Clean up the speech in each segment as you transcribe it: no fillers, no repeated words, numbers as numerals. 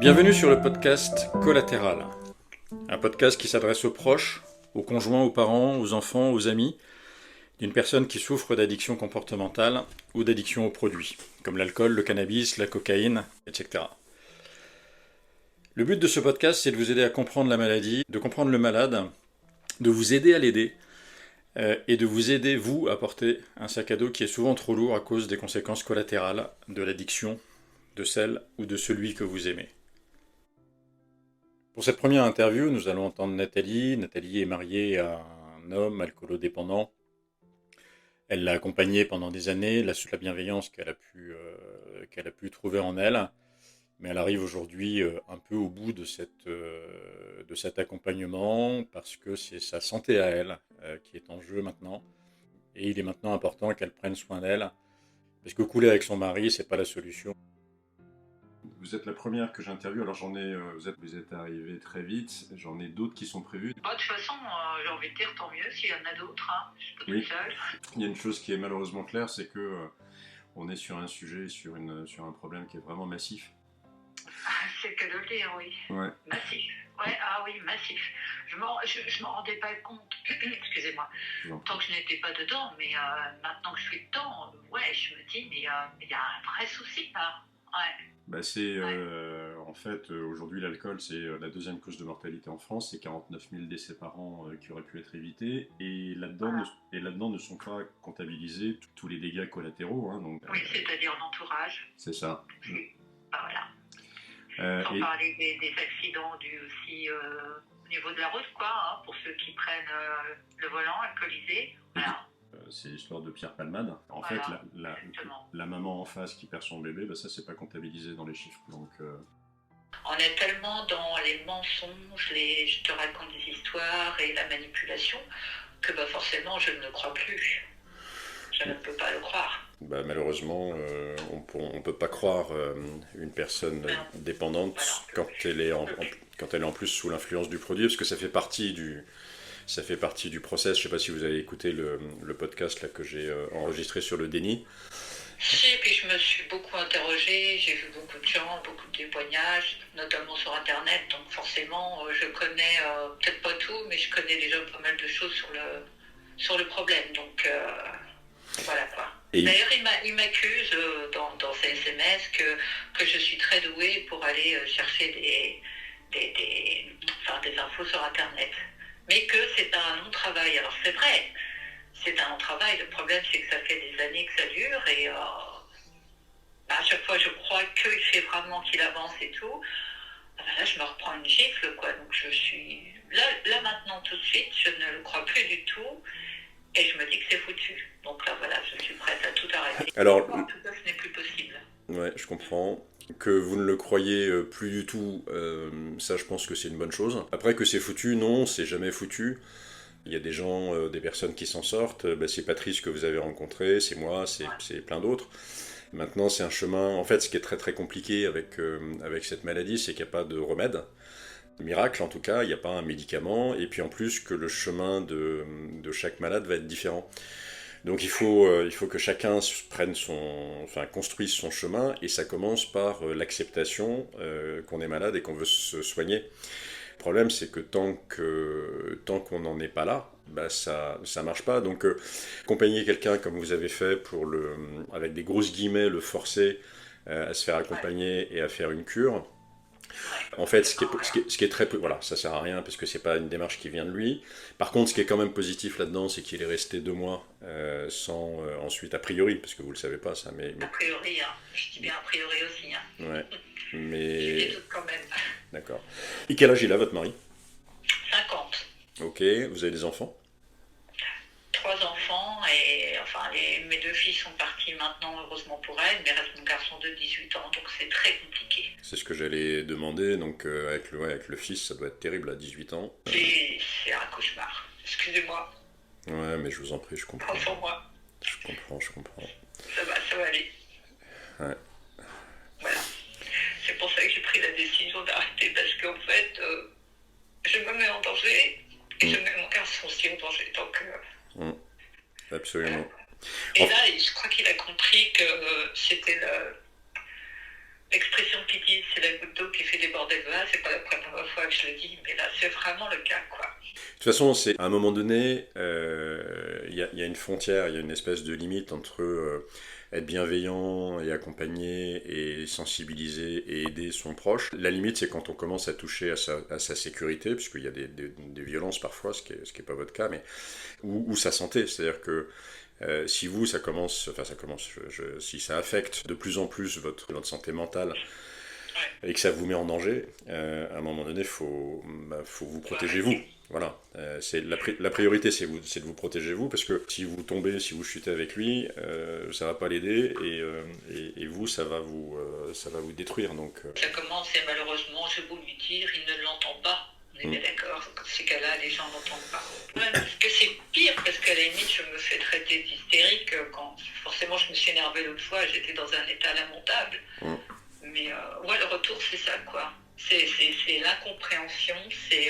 Bienvenue sur le podcast Collatéral, un podcast qui s'adresse aux proches, aux conjoints, aux parents, aux enfants, aux amis d'une personne qui souffre d'addiction comportementale ou d'addiction aux produits, comme l'alcool, le cannabis, la cocaïne, etc. Le but de ce podcast, c'est de vous aider à comprendre la maladie, de comprendre le malade, de vous aider à l'aider, et de vous aider, vous, à porter un sac à dos qui est souvent trop lourd à cause des conséquences collatérales de l'addiction, de celle ou de celui que vous aimez. Pour cette première interview, nous allons entendre Nathalie. Nathalie est mariée à un homme alcoolodépendant. Elle l'a accompagné pendant des années, elle a su la bienveillance qu'elle a pu trouver en elle. Mais elle arrive aujourd'hui un peu au bout de cet accompagnement parce que c'est sa santé à elle qui est en jeu maintenant. Et il est maintenant important qu'elle prenne soin d'elle parce que couler avec son mari, c'est pas la solution. Vous êtes la première que j'interviewe, alors vous êtes arrivée très vite, j'en ai d'autres qui sont prévues. De toute façon, j'ai envie de dire tant mieux s'il y en a d'autres, hein. Je suis pas Oui. toute seule. Il y a une chose qui est malheureusement claire, c'est que on est sur un sujet, sur un problème qui est vraiment massif. C'est le cas de le dire, oui. Ouais. Massif. Ouais, ah oui, massif. Je m'en rendais pas compte, excusez-moi, tant que je n'étais pas dedans, mais maintenant que je suis dedans, ouais, je me dis, mais il y a un vrai souci là. Ouais. Bah en fait, aujourd'hui, l'alcool, c'est la deuxième cause de mortalité en France. C'est 49 000 décès par an qui auraient pu être évités. Et là-dedans ne sont pas comptabilisés tous les dégâts collatéraux. Hein, donc, Oui, c'est-à-dire l'entourage. C'est ça. Ah, voilà. Sans parler des accidents dus aussi au niveau de la route, quoi, hein, pour ceux qui prennent le volant alcoolisé. Voilà. C'est l'histoire de Pierre Palmade. En fait, la maman en face qui perd son bébé, ça c'est pas comptabilisé dans les chiffres. Donc, on est tellement dans les mensonges, je te raconte des histoires et la manipulation, que forcément je ne le crois plus. Je ne peux pas le croire. Malheureusement, on peut pas croire une personne dépendante quand elle est en plus sous l'influence du produit, parce que ça fait partie du process. Je sais pas si vous avez écouté le podcast là, que j'ai enregistré sur le déni. Si, puis je me suis beaucoup interrogée, j'ai vu beaucoup de gens, beaucoup de témoignages, notamment sur Internet, donc forcément je connais, peut-être pas tout, mais je connais déjà pas mal de choses sur le problème, donc voilà quoi. D'ailleurs, il m'accuse dans ses SMS que je suis très douée pour aller chercher des infos sur Internet, mais que c'est un long travail. Alors c'est vrai, c'est un long travail. Le problème, c'est que ça fait des années que ça dure et à chaque fois, je crois qu'il fait vraiment qu'il avance et tout. Là, je me reprends une gifle, quoi. Donc, je suis là maintenant, tout de suite, je ne le crois plus du tout et je me dis que c'est foutu. Donc là, voilà, je suis prête à tout arrêter. Alors, en tout cas, ce n'est plus possible. Ouais, je comprends. Que vous ne le croyez plus du tout, ça, je pense que c'est une bonne chose. Après, que c'est foutu, non, c'est jamais foutu. Il y a des gens, des personnes qui s'en sortent. C'est Patrice que vous avez rencontré, c'est moi, c'est plein d'autres. Maintenant, c'est un chemin. En fait, ce qui est très très compliqué avec cette maladie, c'est qu'il n'y a pas de remède. Miracle, en tout cas, il n'y a pas un médicament. Et puis en plus, que le chemin de chaque malade va être différent. Donc il faut que chacun construise son chemin. Et ça commence par l'acceptation qu'on est malade et qu'on veut se soigner. Le problème, c'est que tant qu'on n'en est pas là, ça marche pas. Donc, accompagner quelqu'un comme vous avez fait avec des grosses guillemets, le forcer à se faire accompagner et à faire une cure. En fait, ce qui est très, voilà, ça sert à rien parce que c'est pas une démarche qui vient de lui. Par contre, ce qui est quand même positif là-dedans, c'est qu'il est resté 2 mois sans ensuite, a priori, parce que vous le savez pas ça, mais a priori, hein. Je dis bien a priori aussi, hein. Ouais, mais j'ai des doutes quand même. D'accord. Et quel âge il a, votre mari? 50. Ok, vous avez des enfants? 3 enfants, et mes 2 filles sont parties maintenant, heureusement pour elles, mais reste mon garçon de 18 ans, donc c'est très compliqué. C'est ce que j'allais demander, donc avec le fils, ça doit être terrible à 18 ans. C'est un cauchemar, excusez-moi. Ouais, mais je vous en prie, je comprends. Prends sur moi. Je comprends. Ça va aller. Ouais. Voilà. C'est pour ça que j'ai pris la décision d'arrêter, parce qu'en fait, je me mets en danger, et je mets mon garçon aussi en danger, donc... Absolument. Et là, je crois qu'il a compris que c'était L'expression qui dit c'est la goutte d'eau qui fait déborder le vase, c'est pas la première fois que je le dis, mais là c'est vraiment le cas, quoi. De toute façon, c'est à un moment donné, y a une frontière, il y a une espèce de limite entre être bienveillant et accompagner et sensibiliser et aider son proche. La limite, c'est quand on commence à toucher à sa sécurité, puisqu'il y a des violences parfois, ce qui est pas votre cas, mais ou sa santé. C'est-à-dire que si vous, si ça affecte de plus en plus votre santé mentale Ouais, et que ça vous met en danger, à un moment donné, faut vous faut protéger vous. arrêter. Voilà. La priorité, c'est de vous protéger vous, parce que si vous tombez, si vous chutez avec lui, ça va pas l'aider et vous, ça va vous détruire. Donc, Ça commence et malheureusement, je beau lui dire, il ne l'entend pas. On est mm, bien d'accord, dans ces cas-là, les gens n'entendent pas. Ouais, parce que c'est pire, parce qu'à la limite, je me fais traiter d'hystérique quand forcément je me suis énervée l'autre fois, j'étais dans un état lamentable. mm, Mais ouais, le retour, c'est ça, quoi. C'est l'incompréhension, c'est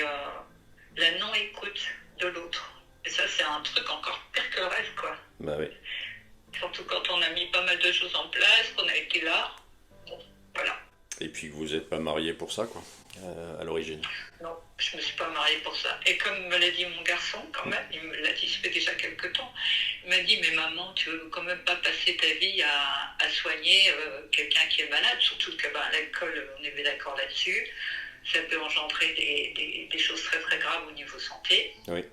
la non-écoute de l'autre. Et ça, c'est un truc encore pire que le reste, quoi. bah oui. Surtout quand on a mis pas mal de choses en place, qu'on a été là. Bon, voilà. Et puis que vous n'êtes pas marié pour ça, quoi, à l'origine. Non, je me suis pas mariée pour ça. Et comme me l'a dit mon garçon, quand même, il me l'a dit, ça fait déjà quelques temps, il m'a dit, mais maman, tu veux quand même pas passer ta vie à soigner quelqu'un qui est malade, surtout que ben, l'alcool, on est bien d'accord là-dessus, ça peut engendrer des choses très très graves au niveau santé. Oui.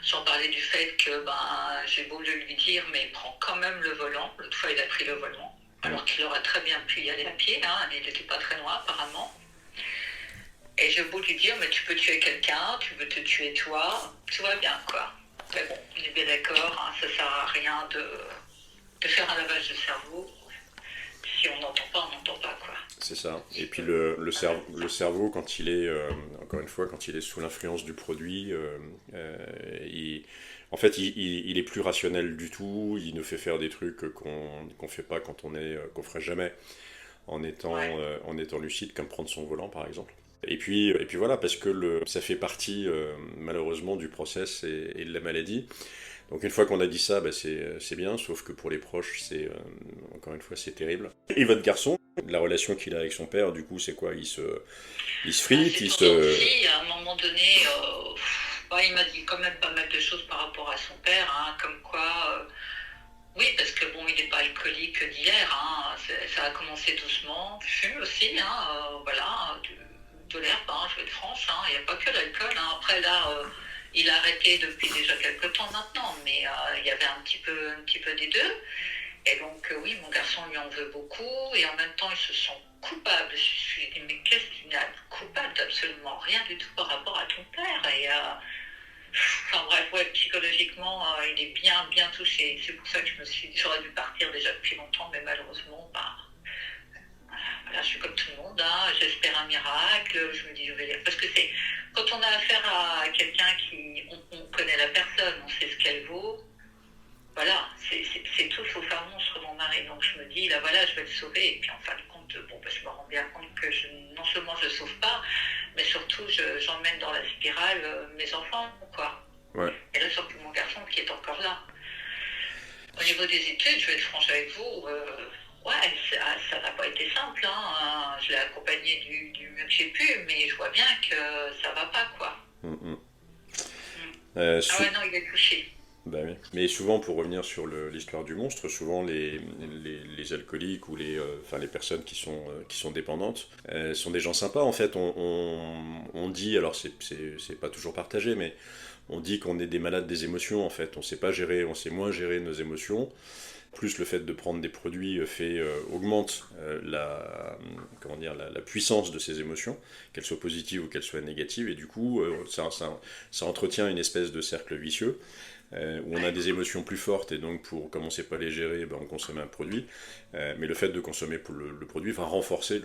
Sans parler du fait que ben, j'ai beau le lui dire, mais il prend quand même le volant. L'autre fois, il a pris le volant, alors qu'il aurait très bien pu y aller à pied, hein, mais il n'était pas très loin apparemment. Et j'ai beau lui dire, mais tu peux tuer quelqu'un, tu veux te tuer toi, tout va bien, quoi. Mais bon, on est bien d'accord, hein, ça sert à rien de faire un lavage de cerveau. Si on n'entend pas, on n'entend pas, quoi. C'est ça. Et puis le cerveau, quand il est, encore une fois, quand il est sous l'influence du produit, en fait, il est plus rationnel du tout. Il nous fait faire des trucs qu'on fait pas quand qu'on ferait jamais Ouais, en étant lucide, comme prendre son volant, par exemple. Et puis voilà, parce que ça fait partie, malheureusement, du process et de la maladie. Donc une fois qu'on a dit ça, bah, c'est bien, sauf que pour les proches, encore une fois, c'est terrible. Et votre garçon, la relation qu'il a avec son père, du coup, c'est quoi? Il se bah, frite, c'est il son se... gentil, à un moment donné, bah, il m'a dit quand même pas mal de choses par rapport à son père, hein, comme quoi oui, parce que bon, il n'est pas alcoolique d'hier, hein. Ça a commencé doucement. Je fume aussi, hein, voilà, de l'herbe, hein, je vais de France, hein. Il n'y a pas que l'alcool, hein. Après là, il a arrêté depuis déjà quelques temps maintenant, mais il y avait un petit peu des deux. Et donc oui, mon garçon lui en veut beaucoup, et en même temps, il se sent coupable. Je suis dit, mais qu'est-ce qu'il y a de coupable d'absolument rien du tout par rapport à ton père. Et enfin bref, ouais, psychologiquement, il est bien, bien touché. C'est pour ça que j'aurais dû partir déjà depuis longtemps, mais malheureusement, bah, voilà, je suis comme tout le monde, hein, j'espère un miracle, je me dis, je vais lire. Parce que c'est, quand on a affaire à quelqu'un on connaît la personne, on sait ce qu'elle vaut, voilà, c'est tout sauf un monstre, mon mari. Donc je me dis, là voilà, je vais le sauver. Et puis en fin de compte, bon, bah, je me rends bien compte que non seulement je ne le sauve pas, mais surtout j'emmène dans la spirale mes enfants, quoi. Ouais, Et là, surtout mon garçon qui est encore là. Au niveau des études, je vais être franche avec vous, ouais, ça n'a pas été simple. Hein. Je l'ai accompagné du mieux que j'ai pu, mais je vois bien que ça va pas, quoi. mm, mm. Mm. Euh, Ah sou- ouais, non, il est touché. Bah oui. Mais souvent, pour revenir sur l'histoire du monstre, souvent les alcooliques ou enfin, les personnes qui sont dépendantes sont des gens sympas. En fait, on dit, alors c'est pas toujours partagé, mais on dit qu'on est des malades des émotions. En fait, on sait moins gérer nos émotions. Plus le fait de prendre des produits augmente comment dire, la puissance de ces émotions, qu'elles soient positives ou qu'elles soient négatives, et du coup, ça entretient une espèce de cercle vicieux où on a Ouais. des émotions plus fortes et donc comme on ne sait pas les gérer, ben, on consomme un produit. Mais le fait de consommer pour le produit va renforcer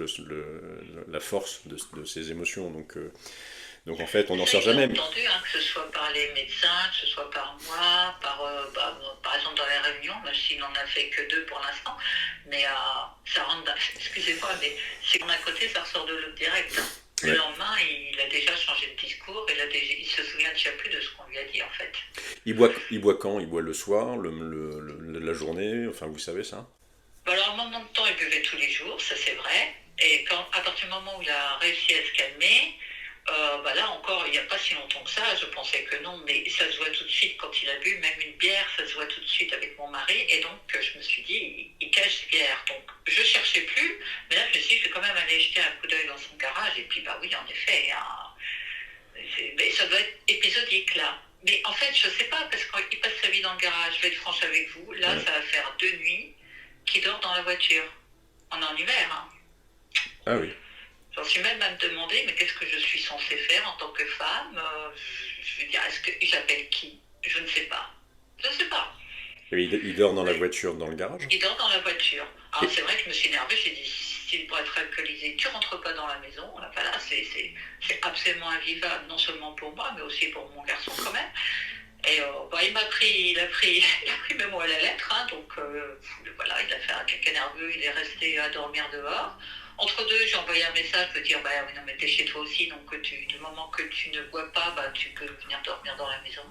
la force de ces émotions. Donc en fait, on Et n'en ça, sort ils l'ont jamais. entendu, hein, que ce soit par les médecins, que ce soit par moi, par exemple dans les réunions, même s'il n'en a fait que deux pour l'instant, mais ça rentre, excusez-moi, mais c'est d'un côté, ça ressort de l'autre direct. Hein. Le Ouais. lendemain, il a déjà changé de discours, il se souvient déjà plus de ce qu'on lui a dit en fait. Il boit quand? Il boit le soir, la journée, enfin vous savez ça? Bon, alors, un moment de temps, il buvait tous les jours, ça c'est vrai. Et à partir du moment où il a réussi à se calmer, bah là encore, il n'y a pas si longtemps que ça, je pensais que non, mais ça se voit tout de suite quand il a bu, même une bière, ça se voit tout de suite avec mon mari, et donc je me suis dit, il cache des bières. Donc je cherchais plus, mais là je me suis dit, je vais quand même aller jeter un coup d'œil dans son garage, et puis bah oui, en effet, hein, mais ça doit être épisodique là. Mais en fait, je sais pas, parce qu'il passe sa vie dans le garage, je vais être franche avec vous, là Ouais. ça va faire 2 nuits qu'il dort dans la voiture. On est en hiver, hein. Ah oui. J'en suis même à me demander, mais qu'est-ce que je suis censée faire en tant que femme je veux dire, est-ce que j'appelle qui? Je ne sais pas. Je ne sais pas. Et il dort dans la Oui. voiture, dans le garage? Il dort dans la voiture. Alors Et, c'est vrai que je me suis énervée, j'ai dit, s'il pourrait être alcoolisé, tu rentres pas dans la maison. Là, voilà, c'est absolument invivable, non seulement pour moi, mais aussi pour mon garçon quand même. Et bah, il a pris mes mots à la lettre, hein, donc voilà, il a fait un caca nerveux, il est resté à dormir dehors. Entre deux, j'ai envoyé un message pour dire, bah oui, non, mais t'es chez toi aussi, donc du moment que tu ne bois pas, bah, tu peux venir dormir dans la maison.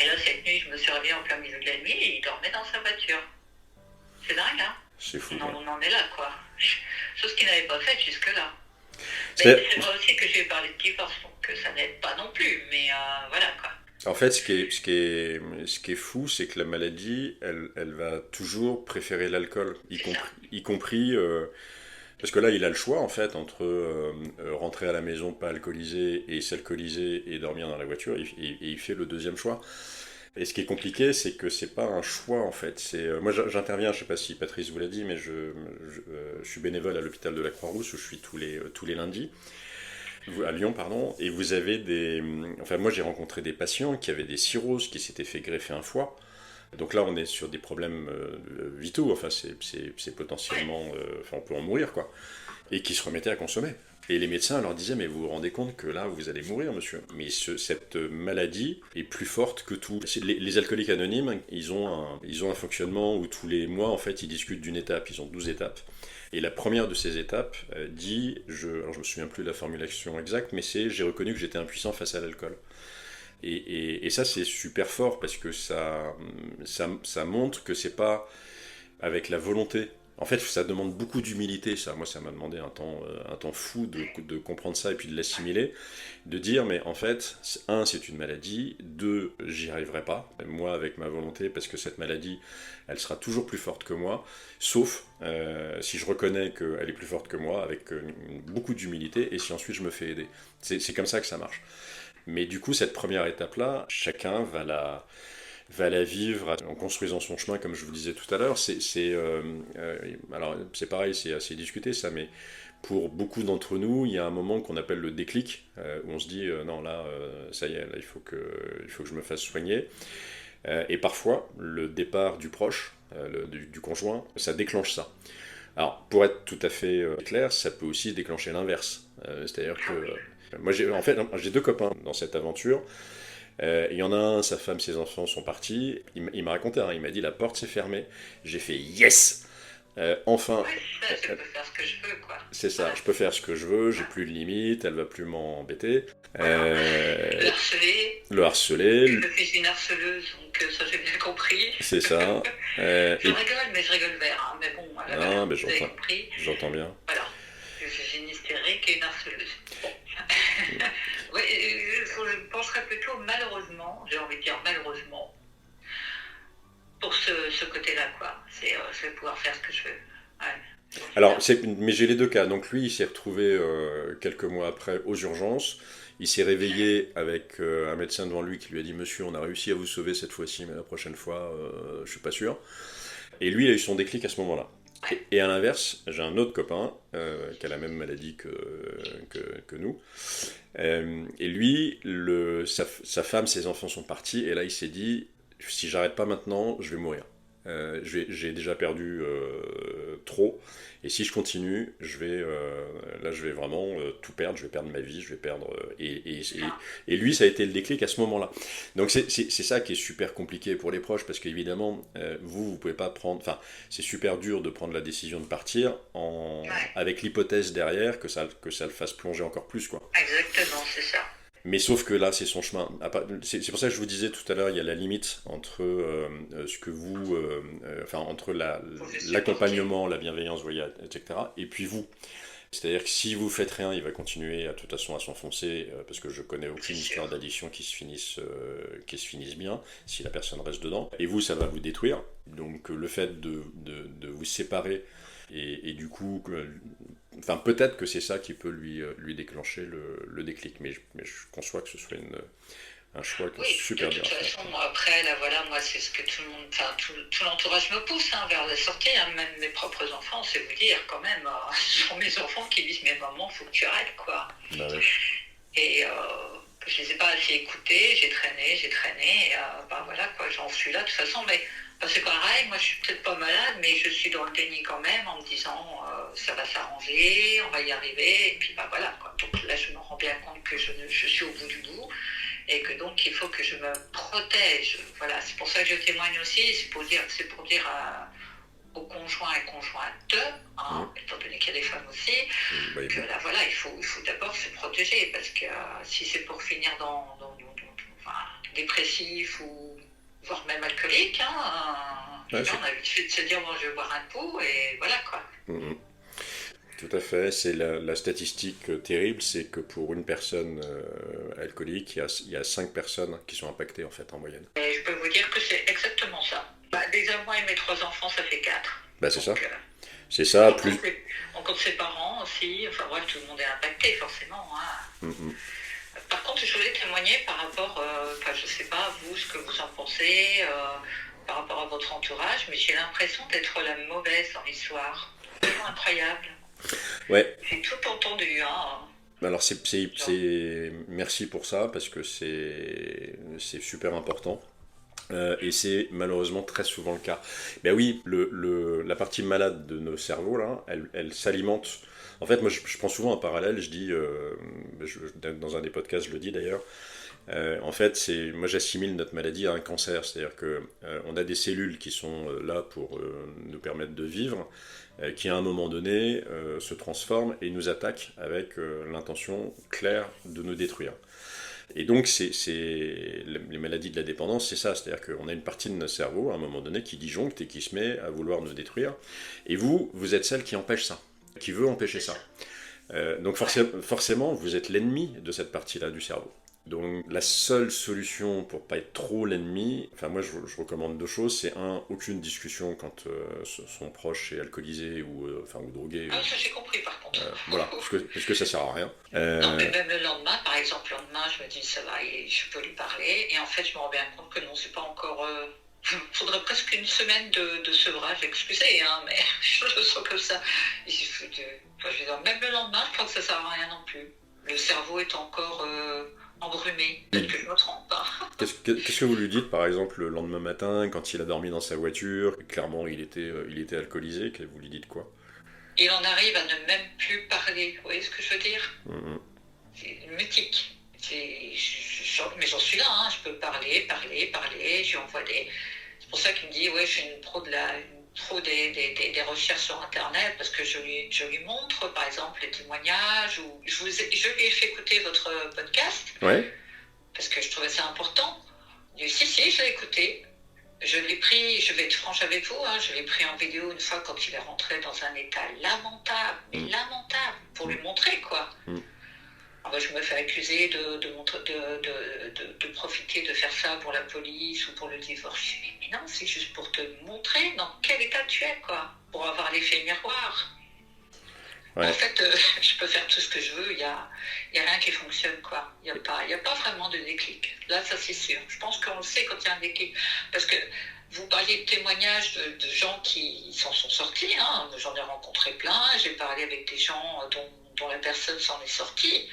Et là, cette nuit, je me suis réveillée en plein milieu de la nuit et il dormait dans sa voiture. C'est dingue, hein? c'est fou, quoi. On en est là, quoi. Chose qu'il n'avait pas faite jusque-là. Mais C'est- c'est vrai aussi que j'ai parlé de divorce, donc ça n'aide pas non plus, mais voilà, quoi. En fait, ce qui est fou, c'est que la maladie, elle va toujours préférer l'alcool, C'est ça. y compris parce que là, il a le choix, en fait, entre rentrer à la maison pas alcoolisé et s'alcooliser et dormir dans la voiture, et il fait le deuxième choix. Et ce qui est compliqué, c'est que c'est pas un choix, en fait. Moi, j'interviens, je sais pas si Patrice vous l'a dit, mais je suis bénévole à l'hôpital de la Croix-Rousse, où je suis tous les lundis, à Lyon, pardon, et vous avez des... Enfin, moi, j'ai rencontré des patients qui avaient des cirrhoses, qui s'étaient fait greffer un foie. Donc là, on est sur des problèmes vitaux, enfin, c'est Ouais. potentiellement... Enfin, on peut en mourir, quoi. Et qui se remettaient à consommer. Et les médecins leur disaient, mais vous vous rendez compte que là, vous allez mourir, monsieur. Mais cette maladie est plus forte que tout. Les alcooliques anonymes, ils ont un fonctionnement où tous les mois, en fait, ils discutent d'une étape. Ils ont 12 étapes. Et la première de ces étapes dit, alors je me souviens plus de la formulation exacte, mais c'est j'ai reconnu que j'étais impuissant face à l'alcool. Et ça, c'est super fort parce que ça montre que c'est pas avec la volonté. En fait, ça demande beaucoup d'humilité, ça. Moi, ça m'a demandé un temps fou de comprendre ça et puis de l'assimiler. De dire, mais en fait, un, c'est une maladie. Deux, j'y arriverai pas. Moi, avec ma volonté, parce que cette maladie, elle sera toujours plus forte que moi. Sauf si je reconnais qu'elle est plus forte que moi, avec beaucoup d'humilité, et si ensuite je me fais aider. C'est comme ça que ça marche. Mais du coup, cette première étape-là, chacun va la vivre en construisant son chemin, comme je vous disais tout à l'heure. Alors, c'est pareil, c'est assez discuté ça, mais pour beaucoup d'entre nous, il y a un moment qu'on appelle le déclic, où on se dit non, là, ça y est, là, il faut que je me fasse soigner. Et parfois, le départ du proche, du conjoint, ça déclenche ça. Alors, pour être tout à fait clair, ça peut aussi déclencher l'inverse. C'est-à-dire Ah que oui. moi, en fait, j'ai deux copains dans cette aventure. Il y en a un, sa femme, ses enfants sont partis. Il m'a raconté, hein, il m'a dit la porte s'est fermée. J'ai fait yes. Enfin, Ouais, c'est ça, je euh, peux faire ce que je veux, quoi. c'est ça. Voilà. Je peux faire ce que je veux. J'ai plus de limites. Elle va plus m'embêter. Voilà. Le Euh, harceler. le harceler, Je suis le fils d'une harceleuse, donc ça j'ai bien compris. c'est ça. Je Et rigole, mais je rigole vert. Hein. Mais bon, voilà, ah, voilà, ben vous avez compris. j'entends bien. Voilà. J'ai une hystérique et une harceleuse. Bon. Ouais, je penserais plutôt malheureusement, j'ai envie de dire malheureusement, pour ce côté-là, quoi. Je vais pouvoir faire ce que je veux. Ouais, c'est Alors, ça. mais j'ai les deux cas. Donc lui, il s'est retrouvé quelques mois après aux urgences. Il s'est réveillé avec un médecin devant lui qui lui a dit Monsieur, on a réussi à vous sauver cette fois-ci, mais la prochaine fois, je suis pas sûr. Et lui, il a eu son déclic à ce moment-là. Ouais. Et à l'inverse, j'ai un autre copain qui a la même maladie que nous. Et lui, sa femme, ses enfants sont partis. Et là, il s'est dit si j'arrête pas maintenant, je vais mourir. J'ai déjà perdu trop. Et si je continue, là, je vais vraiment tout perdre. Je vais perdre ma vie. Je vais perdre. Ah, Et lui, ça a été le déclic à ce moment-là. Donc c'est ça qui est super compliqué pour les proches parce qu'évidemment, vous pouvez pas prendre. Enfin, c'est super dur de prendre la décision de partir ouais, avec l'hypothèse derrière que ça le fasse plonger encore plus, quoi. exactement, c'est ça. Mais sauf que là, c'est son chemin. C'est pour ça que je vous disais tout à l'heure, il y a la limite entre ce que vous, enfin entre Faut juste supporter. l'accompagnement, la bienveillance, vous voyez, etc. Et puis vous. C'est-à-dire que si vous faites rien, il va continuer de toute façon à s'enfoncer, parce que je connais C'est aucune sûr. histoire d'addiction qui se finisse bien, si la personne reste dedans. Et vous, ça va vous détruire. Donc le fait de vous séparer, et du coup, enfin peut-être que c'est ça qui peut lui déclencher le déclic. Mais je conçois que ce soit un choix qui est Oui, de super dur toute à faire. façon, moi, après, là, voilà, moi, c'est ce que tout le monde, enfin, tout l'entourage me pousse vers la sortie, hein, même mes propres enfants, c'est vous dire, quand même, ce sont mes enfants qui disent, mais maman, faut que tu arrêtes, quoi. Bah ouais. Et je les ai pas assez écoutés, j'ai traîné, et bah voilà, quoi, j'en suis là, de toute façon, mais bah, c'est pareil, moi, je suis peut-être pas malade, mais je suis dans le déni quand même, en me disant, ça va s'arranger, on va y arriver, et puis bah voilà, quoi. Donc là, je me rends bien compte que je suis au bout du bout, et que donc il faut que je me protège. Voilà, c'est pour ça que je témoigne aussi, c'est pour dire aux conjoints et conjointes, Mmh. étant donné qu'il y a des femmes aussi, Bah, que là voilà, il faut d'abord se protéger, parce que si c'est pour finir enfin, dépressif ou voire même alcoolique, ouais, on a vite fait de se dire bon je vais boire un coup et voilà quoi. mmh. Tout à fait. C'est la statistique terrible, c'est que pour une personne alcoolique, il y a 5 personnes qui sont impactées en fait en moyenne. Et je peux vous dire que c'est exactement ça. Bah, déjà moi et mes trois enfants ça fait quatre. Bah c'est ça. Donc C'est ça, on plus. compte, on compte ses parents aussi, enfin bref, tout le monde est impacté forcément. Mmh. Par contre, je voulais témoigner par rapport, enfin je sais pas vous ce que vous en pensez, par rapport à votre entourage, mais j'ai l'impression d'être la mauvaise dans l'histoire. C'est vraiment incroyable. Ouais. J'ai tout entendu, hein. Alors Genre, merci pour ça parce que c'est super important. Et c'est malheureusement très souvent le cas. Ben oui, la partie malade de nos cerveaux, là, elle s'alimente. En fait, moi, je prends souvent un parallèle, je dis, dans un des podcasts, je le dis d'ailleurs, en fait, moi j'assimile notre maladie à un cancer, c'est-à-dire que on a des cellules qui sont là pour nous permettre de vivre, qui à un moment donné se transforment et nous attaquent avec l'intention claire de nous détruire. Et donc, les maladies de la dépendance, c'est ça. C'est-à-dire qu'on a une partie de notre cerveau, à un moment donné, qui disjoncte et qui se met à vouloir nous détruire. Et vous êtes celle qui empêche ça, qui veut empêcher c'est ça. ça. Donc, Ouais. forcément, vous êtes l'ennemi de cette partie-là du cerveau. Donc, la seule solution pour pas être trop l'ennemi, enfin, moi, je recommande deux choses. C'est un, aucune discussion quand son proche est alcoolisé ou drogué. Ah, ça j'ai compris par contre. Voilà, parce que ça sert à rien. Non, mais même le lendemain, par exemple, le lendemain, je me dis ça va, je peux lui parler. Et en fait, je me rends bien compte que non, c'est pas encore. Faudrait presque une semaine de sevrage, excusez, mais je le sens comme ça. Enfin, je veux dire, même le lendemain, je crois que ça sert à rien non plus. Le cerveau est encore embrumé. Peut-être que je me trompe, hein. Qu'est-ce que vous lui dites, par exemple, le lendemain matin, quand il a dormi dans sa voiture, clairement il était alcoolisé, que vous lui dites quoi? Il en arrive à ne même plus parler. Vous voyez ce que je veux dire? Mhm. C'est mutique. Mais j'en suis là, je peux parler, je lui envoie des. C'est pour ça qu'il me dit, ouais, je suis une pro, une pro des recherches sur Internet, parce que je lui montre, par exemple, les témoignages, ou je lui ai fait écouter votre podcast, Ouais. parce que je trouvais ça important. Il dit, si, je l'ai écouté. Je l'ai pris, je vais être franche avec vous, je l'ai pris en vidéo une fois quand il est rentré dans un état lamentable, mais Mm, lamentable, pour mm, lui montrer, quoi. mm. Alors, je me fais accuser de profiter de faire ça pour la police ou pour le divorce. Je dis, mais non, c'est juste pour te montrer dans quel état tu es, quoi. Pour avoir l'effet miroir. En Ouais. fait, je peux faire tout ce que je veux, y a rien qui fonctionne, quoi. Il y a pas vraiment de déclic. Là, ça c'est sûr. Je pense qu'on le sait quand il y a un déclic. Parce que vous parliez de témoignages de gens qui s'en sont sortis, J'en ai rencontré plein, j'ai parlé avec des gens dont la personne s'en est sortie.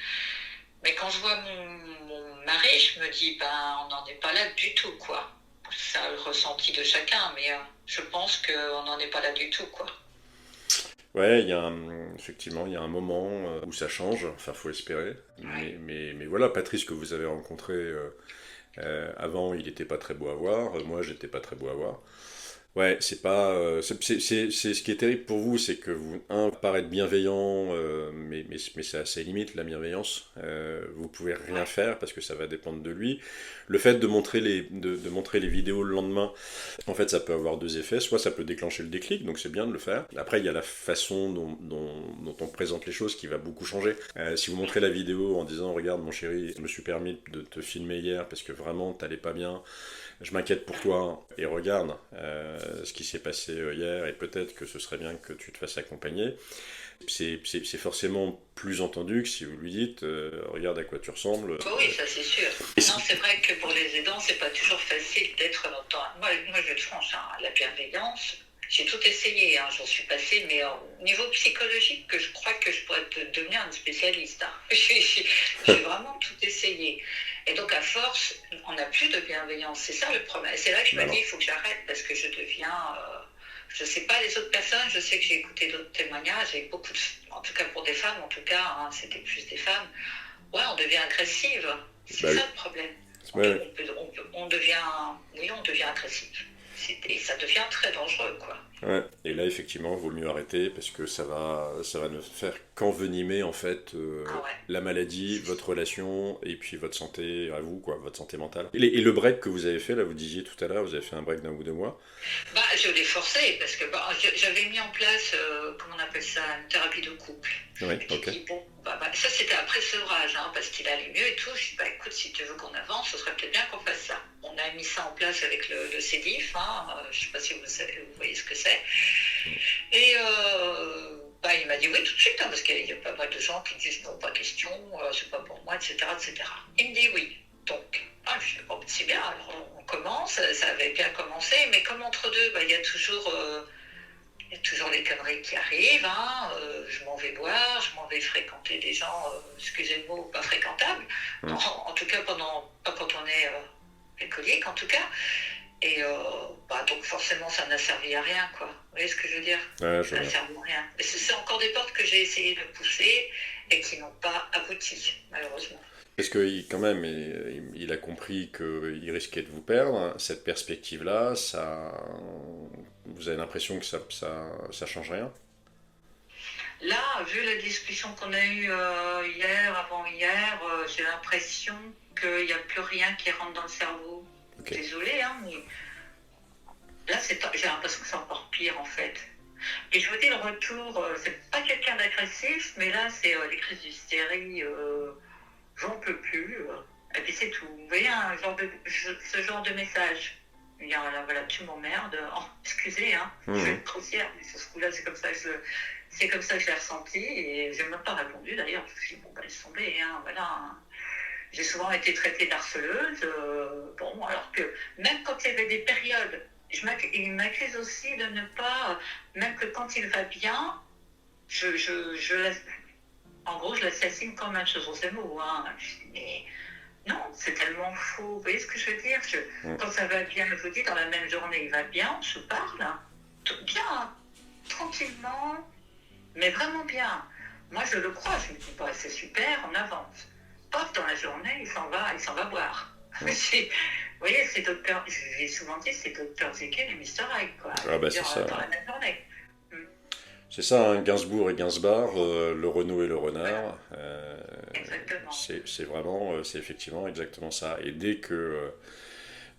Mais quand je vois mon mari, je me dis, ben, on n'en est pas là du tout, quoi. C'est le ressenti de chacun, mais je pense qu'on n'en est pas là du tout, quoi. Ouais, effectivement, il y a un moment où ça change, enfin, faut espérer. Ouais. Mais voilà, Patrice, que vous avez rencontré avant, il n'était pas très beau à voir, moi, j'étais pas très beau à voir. Ouais, c'est pas. C'est ce qui est terrible pour vous, c'est que vous, paraître bienveillant, mais c'est à ses limites, la bienveillance. Vous pouvez rien Ouais. faire parce que ça va dépendre de lui. Le fait de montrer les vidéos le lendemain, en fait, ça peut avoir deux effets. Soit ça peut déclencher le déclic, donc c'est bien de le faire. Après, il y a la façon dont on présente les choses qui va beaucoup changer. Si vous montrez la vidéo en disant, regarde, mon chéri, je me suis permis de te filmer hier parce que vraiment, t'allais pas bien. Je m'inquiète pour toi et regarde ce qui s'est passé hier et peut-être que ce serait bien que tu te fasses accompagner. C'est forcément plus entendu que si vous lui dites regarde à quoi tu ressembles. Bah oui, ça c'est sûr. Non, c'est vrai que pour les aidants, c'est pas toujours facile d'être dans... Moi, je vais être franche, hein, la bienveillance, j'ai tout essayé, hein, j'en suis passée, mais au niveau psychologique, que je crois que je pourrais devenir une spécialiste. Hein. J'ai vraiment tout essayé. Et donc, à force, on n'a plus de bienveillance. C'est ça le problème. Et c'est là que je me dis, il faut que j'arrête, parce que je deviens... je sais pas les autres personnes, je sais que j'ai écouté d'autres témoignages, et beaucoup en tout cas pour des femmes, en tout cas, hein, c'était plus des femmes. Ouais, on devient agressive. C'est Bah oui. ça le problème. Ouais. On devient, oui, on devient agressif. Et ça devient très dangereux, quoi. Ouais. Et là, effectivement, il vaut mieux arrêter parce que ça va ne faire qu'envenimer en fait Ah ouais. la maladie, votre relation et puis votre santé à vous, quoi, votre santé mentale. Et le break que vous avez fait, là, vous disiez tout à l'heure, vous avez fait un break d'1 ou 2 mois. Bah, je l'ai forcé parce que j'avais mis en place, comment on appelle ça, une thérapie de couple. Oui, Et ok. puis bon, ça c'était après sevrage, hein, parce qu'il allait mieux et tout. Je dis, bah écoute, si tu veux qu'on avance, ce serait peut-être bien qu'on fasse ça. On a mis ça en place avec le CEDIF, hein, je sais pas si vous voyez ce que c'est. Et il m'a dit oui tout de suite, hein, parce qu'il y a pas mal de gens qui disent non, pas question, c'est pas pour moi, etc., etc. Il me dit oui. Donc, je dis, bon, c'est bien, alors on commence, ça avait bien commencé, mais comme entre deux, il y a toujours les conneries qui arrivent, hein, je m'en vais boire, je m'en vais fréquenter des gens, excusez le mot, pas fréquentables, Mm. en tout cas pas quand on est alcoolique en tout cas, et donc forcément ça n'a servi à rien, quoi. Vous voyez ce que je veux dire? Ouais, je Ça n'a vois. servi à rien. Et c'est encore des portes que j'ai essayé de pousser et qui n'ont pas abouti, malheureusement. Parce que quand même, il a compris qu'il risquait de vous perdre. Cette perspective-là, vous avez l'impression que ça change rien. Là, vu la discussion qu'on a eue hier, avant-hier, j'ai l'impression qu'il n'y a plus rien qui rentre dans le cerveau. Ok. Désolée, hein, mais là, j'ai l'impression que c'est encore pire, en fait. Et je vous dis, le retour, c'est pas quelqu'un d'agressif, mais là, c'est les crises d'hystérie, j'en peux plus. Et puis c'est tout. Vous voyez, ce genre de message. Dire, voilà, tu m'emmerdes. Oh, excusez, hein, je vais être grossière, mais sur ce coup-là, c'est comme ça que je l'ai ressenti. Et je n'ai même pas répondu d'ailleurs. Je me suis dit, bon, laisse tomber, hein, voilà. J'ai souvent été traitée d'harceleuse. Alors que même quand il y avait des périodes, il m'accuse aussi de ne pas, même que quand il va bien, en gros, je l'assassine comme un chose sur ses mots. Hein. Mais non, c'est tellement faux. Vous voyez ce que je veux dire? Mm. Quand ça va bien, je vous dis, dans la même journée, il va bien, on se parle. Hein. Tout bien, tranquillement, mais vraiment bien. Moi, je le crois. Je me dis, c'est super, on avance. Paf, dans la journée, il s'en va boire. Mm. Vous voyez, c'est docteur, j'ai souvent dit, c'est docteur Jekyll et Mr. Hyde, quoi. Ah bah c'est ça. Dans la même journée. C'est ça, hein, Gainsbourg et Gainsbar, le Renaud et le Renard. Exactement. C'est vraiment, c'est effectivement exactement ça. Et dès qu'il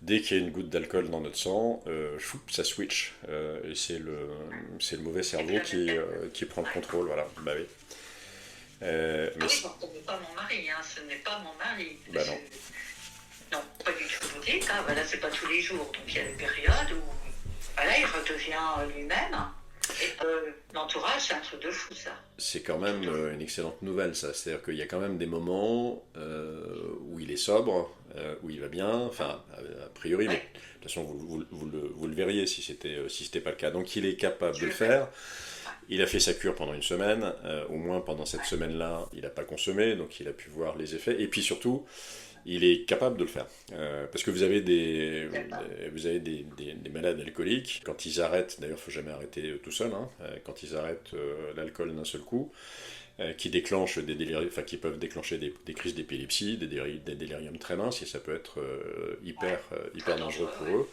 y a une goutte d'alcool dans notre sang, ça switch. Et c'est le mauvais cerveau qui prend le contrôle. Voilà. Bah oui. Ah oui, ce n'est pas mon mari, hein, ce n'est pas mon mari. Bah non. Non, pas du tout, vous dites. Hein, c'est pas tous les jours. Donc il y a des périodes où il redevient lui-même. Et l'entourage, c'est un truc de fou, ça. C'est quand même une excellente nouvelle, ça. C'est-à-dire qu'il y a quand même des moments où il est sobre, où il va bien, enfin, a priori, mais de toute façon, vous le verriez si c'était pas le cas. Donc, il est capable de le faire. Il a fait sa cure pendant une semaine, au moins pendant cette semaine-là, il n'a pas consommé, donc il a pu voir les effets. Et puis surtout, il est capable de le faire. Parce que vous avez des malades alcooliques, quand ils arrêtent, d'ailleurs il ne faut jamais arrêter tout seul, hein, quand ils arrêtent l'alcool d'un seul coup, qui déclenchent qui peuvent déclencher des crises d'épilepsie, des déliriums très minces, et ça peut être hyper dangereux pour eux.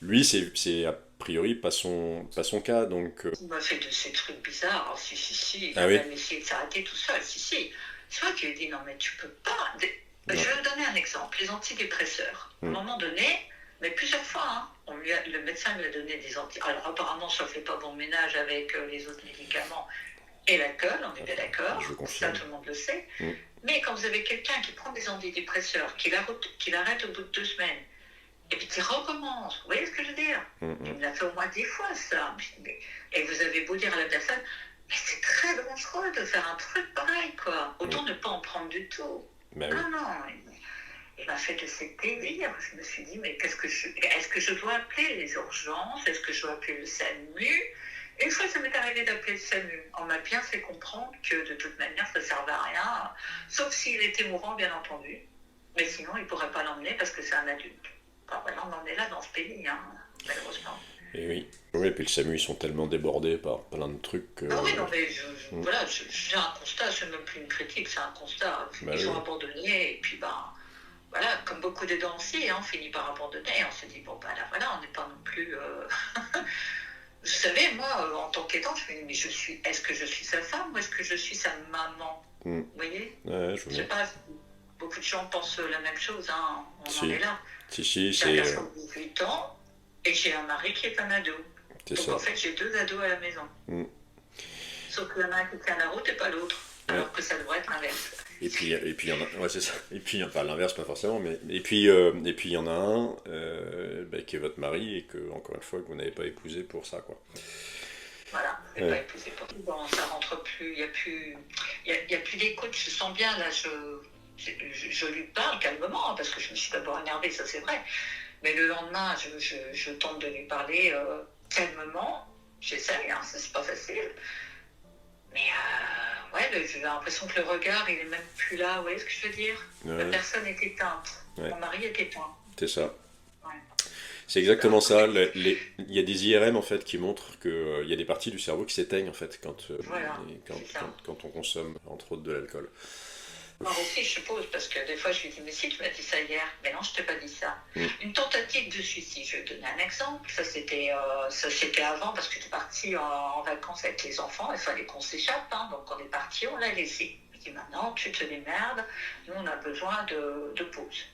Lui, c'est a priori pas son cas, donc... Il m'a fait de ces trucs bizarres. Alors, si, il Ah a oui? même essayé de s'arrêter tout seul. Si. C'est moi qui lui ai dit, non, mais tu peux pas. Je Non. vais vous donner un exemple. Les antidépresseurs. À un Mm. moment donné, mais plusieurs fois, hein, le médecin lui a donné des antidépresseurs. Alors, apparemment, ça ne fait pas bon ménage avec les autres médicaments et l'alcool, on est bien d'accord. Je Ça, confirme. tout le monde le sait. Mm. Mais quand vous avez quelqu'un qui prend des antidépresseurs, qu'il arrête au bout de 2 semaines, et puis qui recommence, vous voyez ce que je veux dire? Il me l'a fait au moins 10 fois, ça. Et vous avez beau dire à la personne, mais c'est très dangereux de faire un truc pareil, quoi. Autant ne pas en prendre du tout. Bah oui. Non. Il m'a fait de ces délires. Je me suis dit, mais est-ce que je dois appeler les urgences? Est-ce que je dois appeler le SAMU? Et une fois, ça m'est arrivé d'appeler le SAMU. On m'a bien fait comprendre que de toute manière, ça ne servait à rien, sauf s'il était mourant, bien entendu. Mais sinon, il ne pourrait pas l'emmener parce que c'est un adulte. Enfin, voilà, on en est là dans ce pays, hein, malheureusement. Et oui. Oui, et puis le SAMU, ils sont tellement débordés par plein de trucs que... Ah oui, non, mais voilà, j'ai un constat, c'est même plus une critique, c'est un constat. Bah Ils oui. ont abandonné, et puis voilà, comme beaucoup de danseurs, on finit par abandonner. On se dit, bon, là, voilà, on n'est pas non plus. Vous savez, moi, en tant qu'aidant, je me dis, mais est-ce que je suis sa femme ou est-ce que je suis sa maman? Vous voyez? Ouais, je Je sais vois. pas, beaucoup de gens pensent la même chose, hein, on en est là. Si, J'ai un c'est... garçon de 18 ans et j'ai un mari qui est un ado. C'est Donc ça. en fait, j'ai 2 ados à la maison. Sauf qu'il y en a un qui tient la route et pas l'autre. Ouais. Alors que ça devrait être l'inverse. Et puis il y en a, ouais, c'est ça. Et puis, enfin, l'inverse, pas forcément, mais et puis il y en a un qui est votre mari et que, encore une fois, que vous n'avez pas épousé pour ça, quoi. Voilà, je pas épousé pour tout. Bon, ça rentre plus, il y a plus d'écoute, je sens bien, là, je lui parle calmement, hein, parce que je me suis d'abord énervée, ça c'est vrai. Mais le lendemain, je tente de lui parler calmement, j'essaye, hein, ça c'est pas facile. Mais ouais, j'ai l'impression que le regard, il est même plus là, vous voyez ce que je veux dire? Ouais. La personne est éteinte, Ouais. mon mari est éteint. C'est ça. Ouais. C'est exactement ça. Il y a des IRM en fait qui montrent qu'il y a des parties du cerveau qui s'éteignent en fait Voilà, c'est ça. quand on consomme entre autres de l'alcool. Moi aussi, je suppose, parce que des fois, je lui dis, mais si, tu m'as dit ça hier. Mais non, je t'ai pas dit ça. Une tentative de suicide, je vais te donner un exemple. Ça, c'était avant, parce que j'étais partie en vacances avec les enfants. Il fallait qu'on s'échappe, hein, donc on est parti, on l'a laissé. Je dis, maintenant, tu te démerdes. Nous, on a besoin de pause.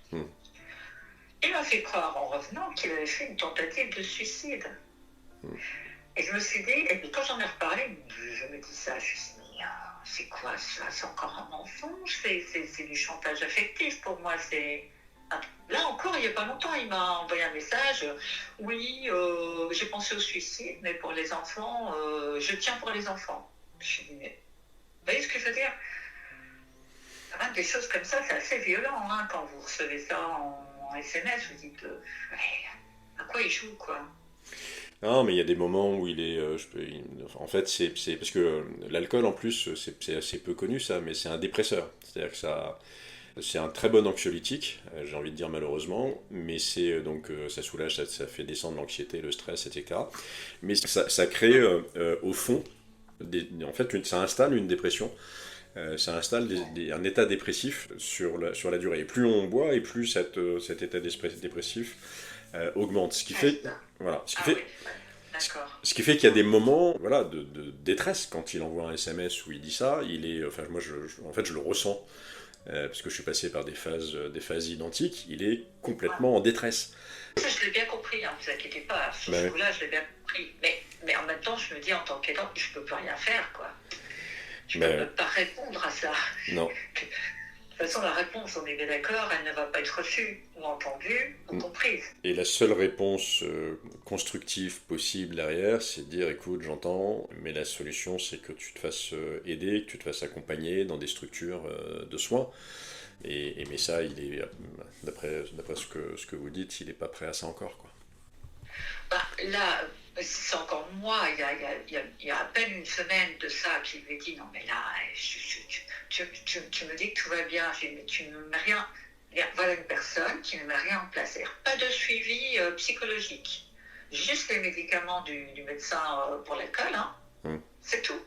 Il m'a fait croire, en revenant, qu'il avait fait une tentative de suicide. Et je me suis dit, et puis quand j'en ai reparlé, je me dis ça, je me suis dit, c'est quoi ça? C'est encore un mensonge? C'est du chantage affectif pour moi. Là encore, il n'y a pas longtemps, il m'a envoyé un message. Oui, j'ai pensé au suicide, mais pour les enfants, je tiens pour les enfants. Je me suis dit, mais vous voyez ce que je veux dire? Des choses comme ça, c'est assez violent, hein, quand vous recevez ça en SMS. Vous dites, à quoi il joue, quoi? Non, mais il y a des moments où il est. En fait, c'est parce que l'alcool, en plus, c'est assez peu connu ça, mais c'est un dépresseur. C'est-à-dire que ça. C'est un très bon anxiolytique, j'ai envie de dire malheureusement, mais c'est donc ça soulage, ça fait descendre l'anxiété, le stress, etc. Mais ça crée au fond, en fait, ça installe une dépression. Ça installe un état dépressif sur la durée. Et plus on boit, et plus cet état dépressif augmente. Ce qui fait, voilà, ce qui fait qu'il y a des moments, voilà, de détresse quand il envoie un SMS où il dit ça. Enfin, moi, en fait, je le ressens parce que je suis passé par des phases identiques. Il est complètement en détresse. Ça, je l'ai bien compris, hein, vous inquiétez pas. Sur ce coup-là, je l'ai bien compris. Mais en même temps, je me dis, en tant qu'aidant, je peux plus rien faire, quoi. Je ne peux même pas répondre à ça. Non. De toute façon, la réponse, on est bien d'accord, elle ne va pas être reçue, ou entendue, ou comprise. Et la seule réponse constructive possible derrière, c'est de dire, écoute, j'entends, mais la solution, c'est que tu te fasses aider, que tu te fasses accompagner dans des structures de soins. Mais ça, il est, d'après ce que vous dites, il n'est pas prêt à ça encore, quoi. Là, c'est encore moi, il y a à peine une semaine de ça, qui lui ai dit, non mais là, tu me dis que tout va bien, mais tu ne mets rien. Voilà une personne qui ne met rien en place. Pas de suivi psychologique. Juste les médicaments du médecin pour l'alcool, hein. C'est tout.